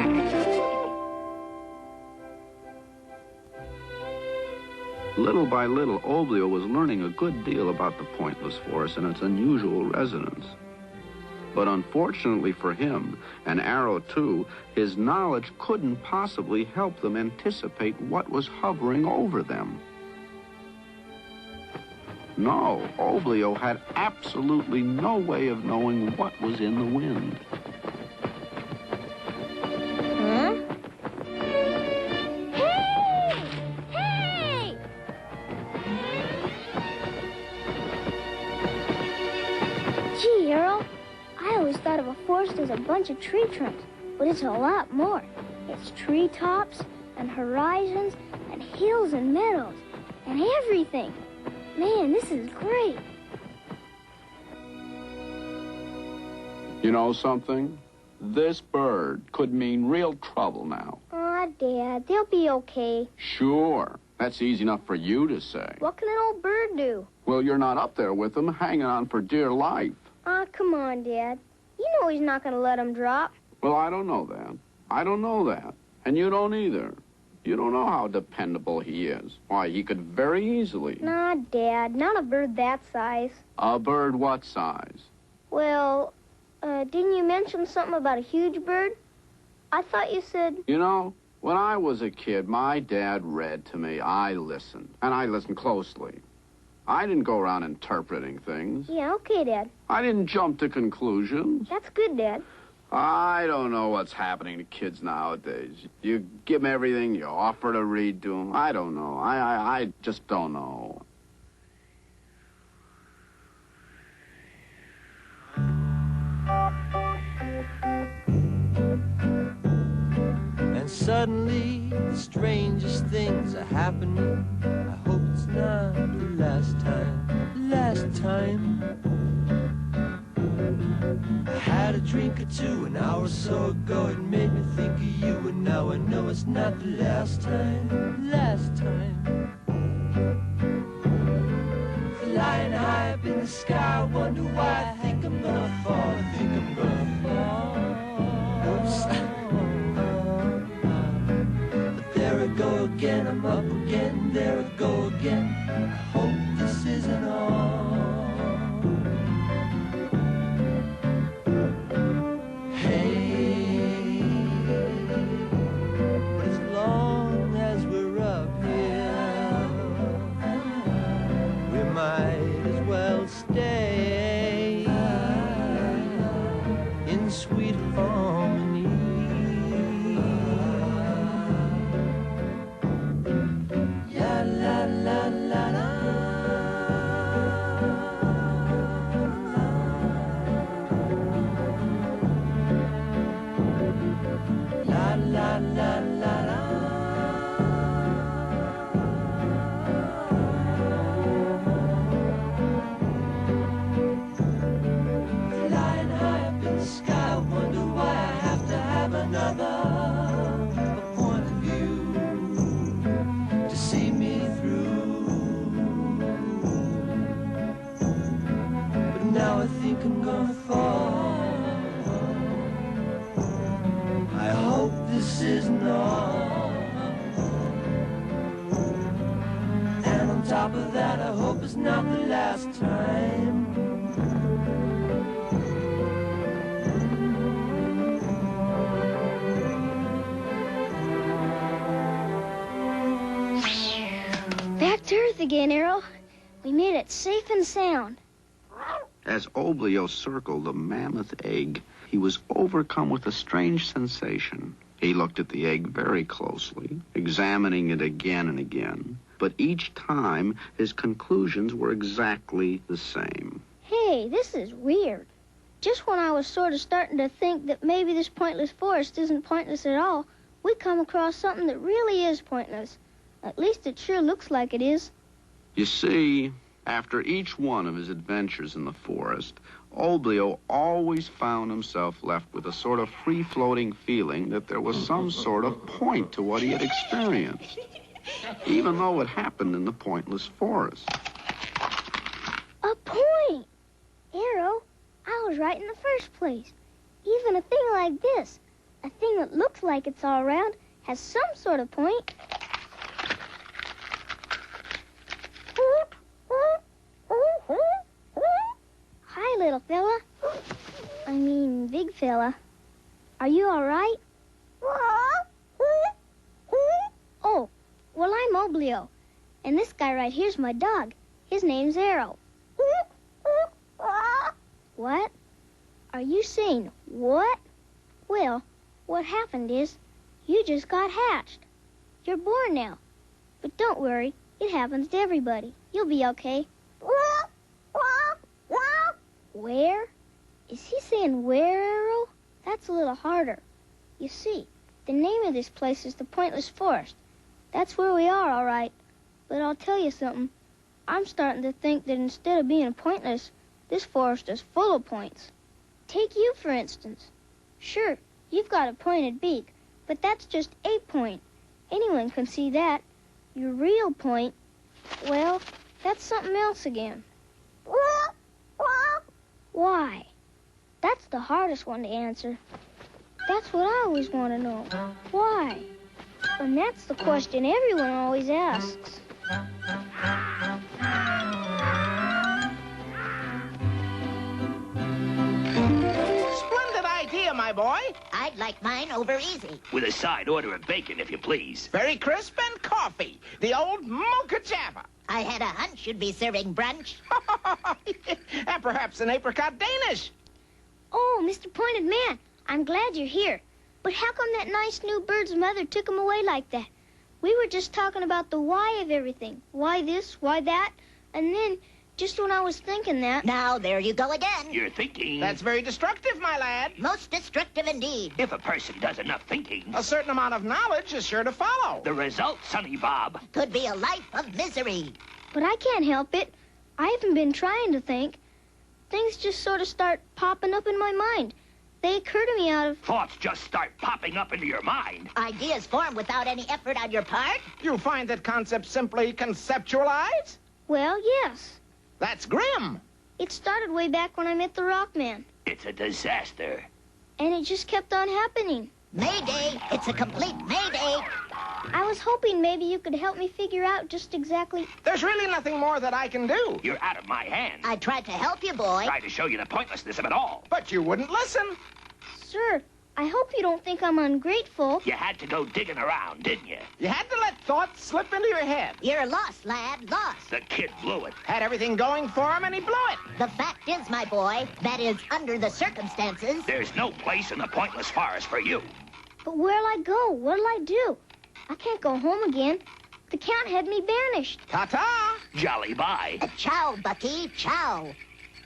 C: Little by little, Oblio was learning a good deal about the Pointless Forest and its unusual residents. But unfortunately for him, and Arrow too, his knowledge couldn't possibly help them anticipate what was hovering over them. No, Oblio had absolutely no way of knowing what was in the wind.
B: Huh? Hey! Hey! Gee, Arrow. I always thought of a forest as a bunch of tree trunks, but it's a lot more. It's treetops and horizons and hills and meadows and everything. Man, this is great.
C: You know something? This bird could mean real trouble now.
B: Aw, Dad, they'll be okay.
C: Sure. That's easy enough for you to say.
B: What can an old bird do?
C: Well, you're not up there with them, hanging on for dear life.
B: Aw, come on, Dad. You know he's not going to let him drop.
C: Well, I don't know that. I don't know that. And you don't either. You don't know how dependable he is. Why, he could very easily...
B: Nah, Dad, not a bird that size.
C: A bird what size?
B: Well, didn't you mention something about a huge bird? I thought you said...
C: You know, when I was a kid, my dad read to me. I listened. And I listened closely. I didn't go around interpreting things.
B: Yeah, okay, Dad.
C: I didn't jump to conclusions.
B: That's good, Dad.
C: I don't know what's happening to kids nowadays. You give them everything, you offer to read to them. I don't know. I just don't know.
A: And suddenly, the strangest things are happening. I hope it's not the last time, last time. I had a drink or two an hour or so ago. It made me think of you, and now I know it's not the last time, last time. Flying high up in the sky, I wonder why I think I'm gonna go again, I'm up again, there I go again. I hope this isn't all. Hey, but as long as we're up here, we might as well stay in sweet harmony. La la la la la. La la la la la. Flying high up in the sky, wonder why I have to have another point of view to see me through. But now I think I'm gonna fall. I hope this isn't all. And on top of that, I hope it's not the last time.
B: Back to Earth again, Arrow. We made it safe and sound.
C: As Oblio circled the mammoth egg, he was overcome with a strange sensation. He looked at the egg very closely, examining it again and again. But each time, his conclusions were exactly the same.
B: Hey, this is weird. Just when I was sort of starting to think that maybe this pointless forest isn't pointless at all, we come across something that really is pointless. At least it sure looks like it is.
C: You see, after each one of his adventures in the forest, Oblio always found himself left with a sort of free-floating feeling that there was some sort of point to what he had experienced, even though it happened in the pointless forest.
B: A point! Arrow, I was right in the first place. Even a thing like this, a thing that looks like it's all round, has some sort of point. Hi, little fella. I mean, big fella. Are you all right? Oh, well, I'm Oblio. And this guy right here's my dog. His name's Arrow. What? Are you saying what? Well, what happened is you just got hatched. You're born now. But don't worry, it happens to everybody. You'll be okay. Where? Is he saying where, Arrow? That's a little harder. You see, the name of this place is the Pointless Forest. That's where we are, all right. But I'll tell you something. I'm starting to think that instead of being pointless, this forest is full of points. Take you, for instance. Sure, you've got a pointed beak, but that's just a point. Anyone can see that. Your real point, well, that's something else again. Why? That's the hardest one to answer. That's what I always want to know. Why? And that's the question everyone always asks.
M: Splendid idea, my boy.
N: I'd like mine over easy.
D: With a side order of bacon, if you please.
M: Very crisp and coffee. The old mocha java.
N: I had a hunch you'd be serving brunch.
M: And perhaps an apricot Danish.
B: Oh, Mr. Pointed Man, I'm glad you're here. But how come that nice new bird's mother took him away like that? We were just talking about the why of everything. Why this, why that, and then, just when I was thinking that...
N: Now, there you go again.
D: You're thinking...
M: That's very destructive, my lad.
N: Most destructive indeed.
D: If a person does enough thinking...
M: A certain amount of knowledge is sure to follow.
D: The result, Sonny Bob...
N: Could be a life of misery.
B: But I can't help it. I haven't been trying to think. Things just sort of start popping up in my mind. They occur to me out of...
D: Thoughts just start popping up into your mind.
N: Ideas form without any effort on your part?
M: You find that concepts simply conceptualize?
B: Well, yes.
M: That's grim.
B: It started way back when I met the Rock Man.
D: It's a disaster.
B: And it just kept on happening.
N: Mayday! It's a complete mayday!
B: I was hoping maybe you could help me figure out just exactly...
M: There's really nothing more that I can do.
D: You're out of my hands.
N: I tried to help you, boy.
D: Tried to show you the pointlessness of it all.
M: But you wouldn't listen.
B: Sir, I hope you don't think I'm ungrateful.
D: You had to go digging around, didn't you?
M: You had to let thoughts slip into your head.
N: You're lost, lad, lost.
D: The kid blew it.
M: Had everything going for him, and he blew it.
N: The fact is, my boy, that is, under the circumstances...
D: There's no place in the pointless forest for you.
B: But where'll I go? What'll I do? I can't go home again. The Count had me banished.
M: Ta-ta!
D: Jolly bye.
N: Ciao, Bucky, ciao.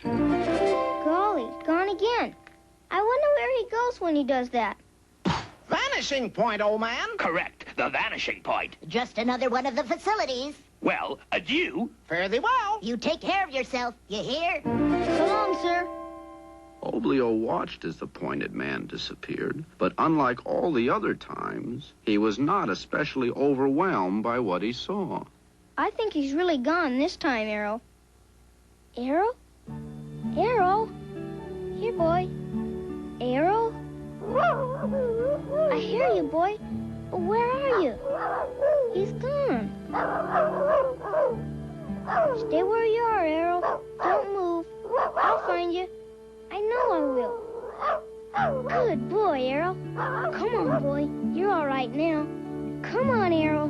B: Golly, gone again. I wonder where he goes when he does that.
M: Vanishing point, old man.
D: Correct. The vanishing point.
N: Just another one of the facilities.
D: Well, adieu.
M: Fare thee well.
N: You take care of yourself, you hear?
B: So long, sir.
C: Oblio watched as the pointed man disappeared, but unlike all the other times, he was not especially overwhelmed by what he saw.
B: I think he's really gone this time, Arrow. Arrow? Arrow? Here, boy. Arrow? I hear you, boy. But where are you? He's gone. Stay where you are, Arrow. Don't move. I'll find you. I know I will. Good boy, Arrow. Come on, boy. You're all right now. Come on, Arrow.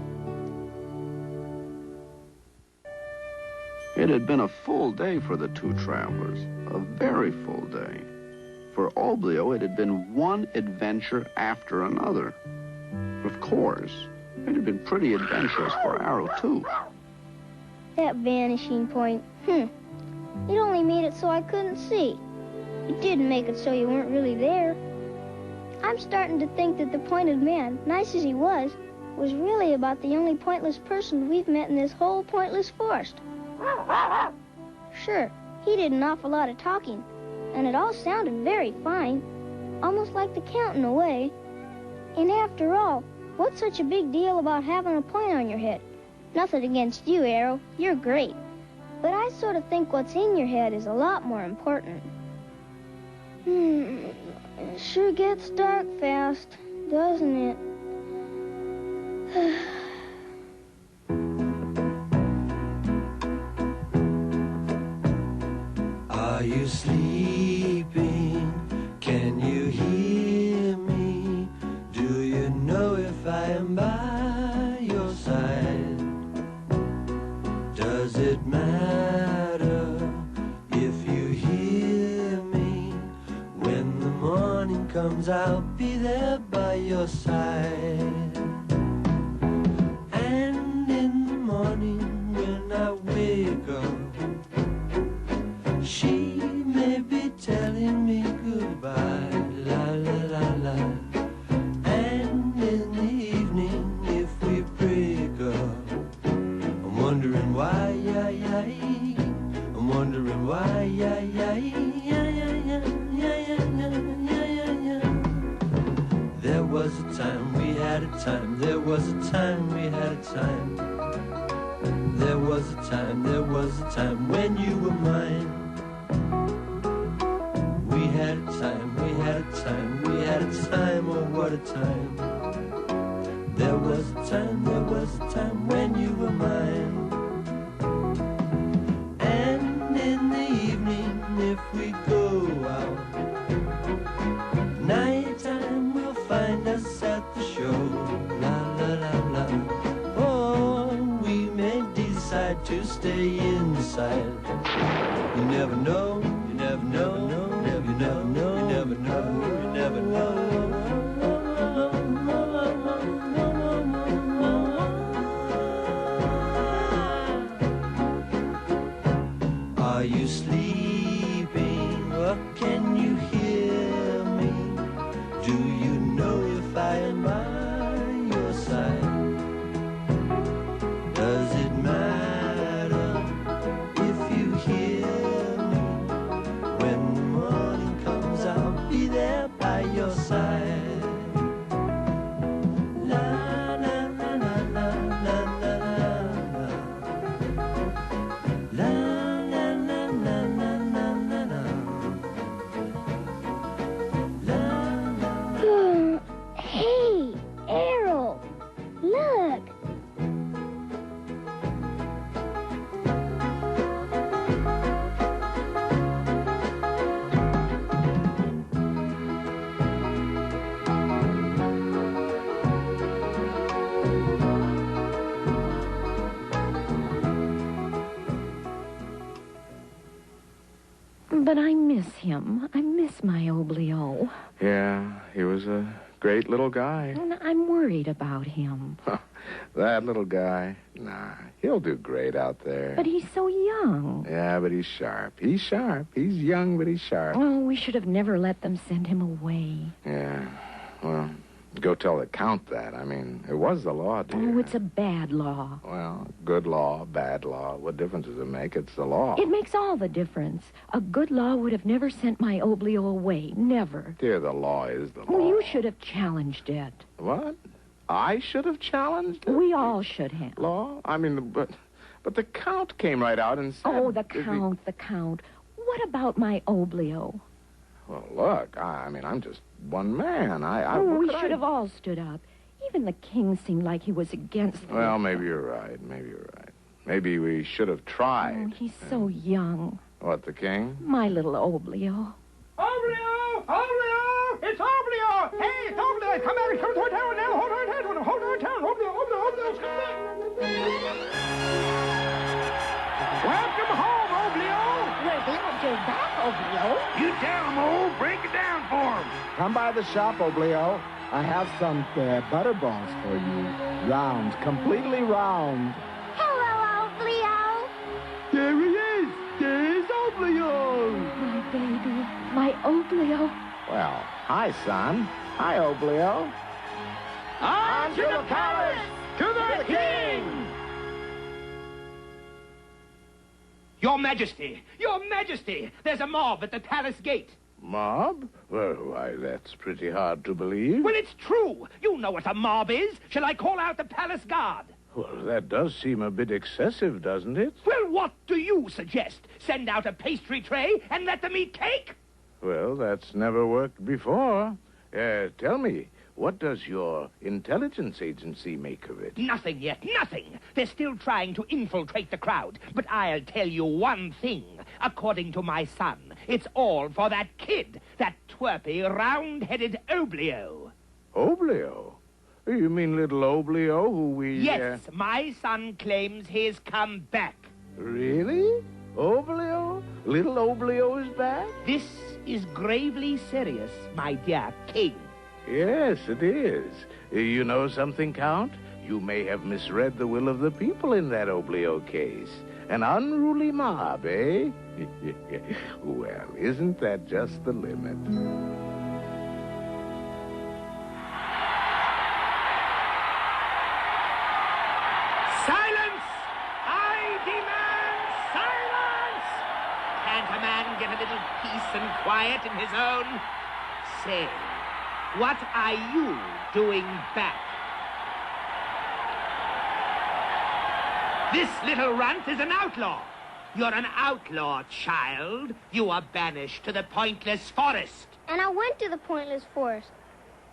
C: It had been a full day for the two travelers, a very full day. For Oblio, it had been one adventure after another. Of course, it had been pretty adventurous for Arrow, too.
B: That vanishing point. It only made it so I couldn't see. It didn't make it so you weren't really there. I'm starting to think that the pointed man, nice as he was really about the only pointless person we've met in this whole pointless forest. Sure, he did an awful lot of talking, and it all sounded very fine, almost like the Count in a way. And after all, what's such a big deal about having a point on your head? Nothing against you, Arrow. You're great. But I sort of think what's in your head is a lot more important. It sure gets dark fast, doesn't it?
A: Are you sleeping? Can you hear me? Do you know if I am by your side? Does it matter if you hear me? When the morning comes, I'll be there by your side. And in the morning when I wake up, she may be telling me goodbye, la la la la. And in the evening, if we break up, I'm wondering why, yeah, yeah. I'm wondering why, yeah, yeah, yeah, yeah, yeah, yeah, yeah, yeah, yeah. There was a time we had a time. There was a time we had a time. There was a time when you were mine. We had a time, we had a time, we had a time, oh what a time. There was a time when you were mine. And in the evening, if we go out, nighttime we'll find us at the show, la la la la. Or we may decide to stay inside. You never know, you never know. You never know, you never know, you never know. Are you sleeping or can you hear me? Do you know if I am by your side? Does it matter if you hear me? When the morning comes, I'll be there by your side. La la la la la la la la la la la la la
G: But I miss him. I miss my Oblio.
F: Yeah, he was a great little guy.
G: And I'm worried about him.
F: That little guy? Nah, he'll do great out there.
G: But he's so young.
F: Yeah, but he's sharp. He's sharp. He's young, but he's sharp.
G: Oh, we should have never let them send him away.
F: Yeah, well, go tell the Count that. I mean, it was the law, dear.
G: Oh, it's a bad law.
F: Well, good law, bad law. What difference does it make? It's the law.
G: It makes all the difference. A good law would have never sent my Oblio away. Never.
F: Dear, the law is the law.
G: Well, you should have challenged it.
F: What? I should have challenged it?
G: We all should have.
F: Law? I mean, but the Count came right out and said...
G: Oh, the Count. What about my Oblio?
F: Well, look, I mean, I'm just one man.
G: We should have all stood up. Even the king seemed like he was against it.
F: Well, maybe you're right. Maybe we should have tried.
G: Oh, he's so young.
F: What, the king?
G: My little Oblio.
D: Oblio! Oblio! It's Oblio! Hey, it's Oblio! Come out! Come to our town now! Hold our town! Hold our town! Oblio's come back! Welcome home, Oblio!
N: We're glad you're back, Oblio.
D: You tell him, old. Break it down for him.
E: Come by the shop, Oblio. I have some butter balls for you. Round, completely round.
B: Hello, Oblio.
K: There he is. There's Oblio.
G: My baby. My Oblio.
E: Well, hi, son. Hi, Oblio.
D: On to the palace! To the king! Your Majesty! Your Majesty! There's a mob at the palace gate.
J: Mob? Well, why, that's pretty hard to believe.
D: Well, it's true. You know what a mob is. Shall I call out the palace guard?
J: Well, that does seem a bit excessive, doesn't it?
D: Well, what do you suggest? Send out a pastry tray and let them eat cake?
J: Well, that's never worked before. Tell me, what does your intelligence agency make of it?
D: Nothing yet, nothing. They're still trying to infiltrate the crowd. But I'll tell you one thing. According to my son, it's all for that kid, that twerpy, round-headed Oblio.
J: Oblio? You mean little Oblio who we...
D: Yes, my son claims he's come back.
J: Really? Oblio? Little Oblio is back?
D: This is gravely serious, my dear king.
J: Yes, it is. You know something, Count? You may have misread the will of the people in that Oblio case. An unruly mob, eh? Well, isn't that just the limit?
D: Silence! I demand silence! Can't a man get a little peace and quiet in his own? Say, what are you doing back? This little runt is an outlaw. You're an outlaw, child. You are banished to the pointless forest.
B: And I went to the pointless forest.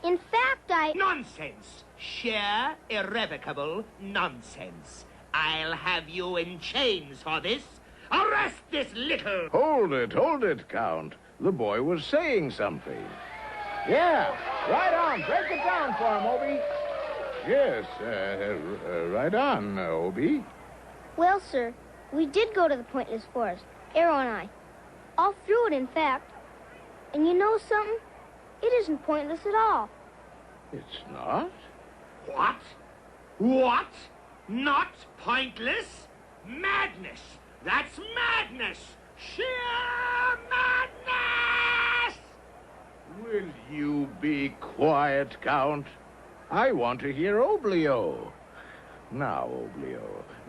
B: In fact,
D: Nonsense. Sheer, irrevocable nonsense. I'll have you in chains for this. Arrest this little...
J: Hold it, Count. The boy was saying something.
E: Yeah, right on. Break it down for him, Obi.
J: Yes, right on, Obi.
B: Well, sir, we did go to the pointless forest, Arrow and I. All through it, in fact. And you know something? It isn't pointless at all.
J: It's not?
D: What? What? Not pointless? Madness! That's madness! Sheer madness!
J: Will you be quiet, Count? I want to hear Oblio. Now, Oblio,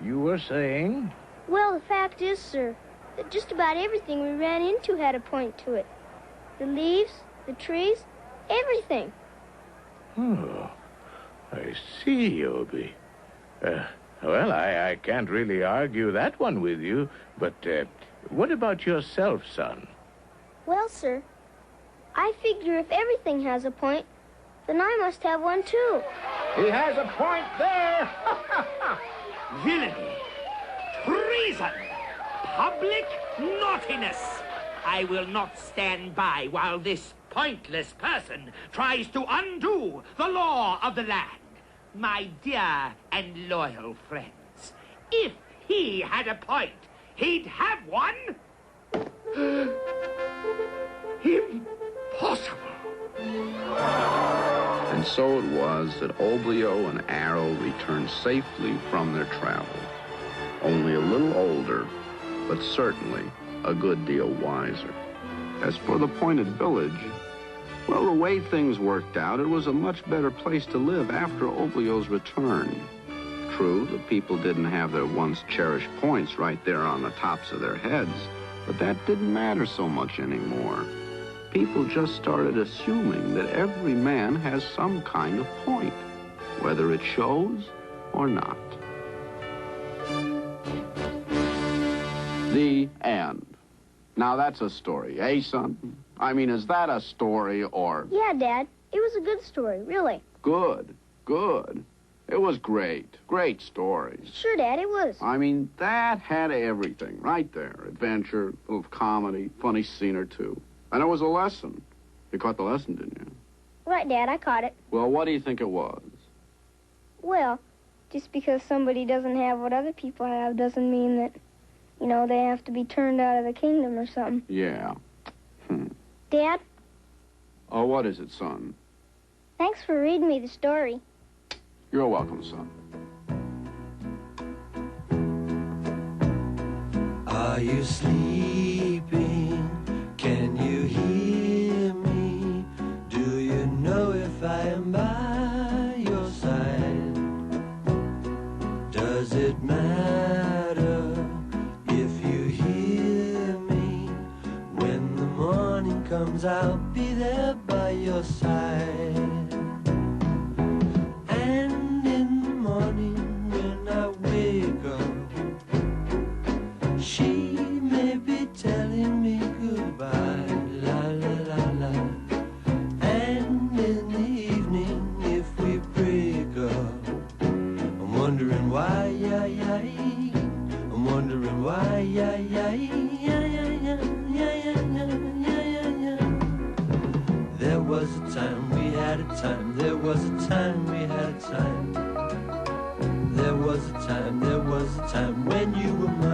J: you were saying?
B: Well, the fact is, sir, that just about everything we ran into had a point to it. The leaves, the trees, everything.
J: Oh, I see, Obi. Well, I can't really argue that one with you, but what about yourself, son?
B: Well, sir, I figure if everything has a point, then I must have one, too.
E: He has a point there.
D: Villainy, treason, public naughtiness. I will not stand by while this pointless person tries to undo the law of the land. My dear and loyal friends, if he had a point, he'd have one.
J: Impossible.
C: And so it was that Oblio and Arrow returned safely from their travels, only a little older, but certainly a good deal wiser. As for the Pointed Village, well, the way things worked out, it was a much better place to live after Oblio's return. True, the people didn't have their once cherished points right there on the tops of their heads, but that didn't matter so much anymore. People just started assuming that every man has some kind of point, whether it shows or not. The end. Now that's a story, eh, son? I mean, is that a story or...
B: Yeah, Dad. It was a good story, really.
C: Good, good. It was great. Great story.
B: Sure, Dad, it was.
C: I mean, that had everything right there. Adventure, a little comedy, funny scene or two. And it was a lesson. You caught the lesson, didn't you?
B: Right, Dad, I caught it.
C: Well, what do you think it was?
B: Well, just because somebody doesn't have what other people have doesn't mean that, you know, they have to be turned out of the kingdom or something.
C: Yeah.
B: Dad?
C: Oh, what is it, son?
B: Thanks for reading me the story.
C: You're welcome, son.
A: Are you sleeping? Can you hear me? Do you know if I am by your side? Does it matter if you hear me? When the morning comes, I'll be there by your side. And in the morning when I wake up, she may be telling me goodbye, la la la la. And in the evening, if we break up, I'm wondering why, yeah, yeah. I'm wondering why, yeah, yeah, yeah, yeah, yeah, yeah, yeah, yeah, yeah, yeah. There was a time we had a time. There was a time we had a time. There was a time when you were mine.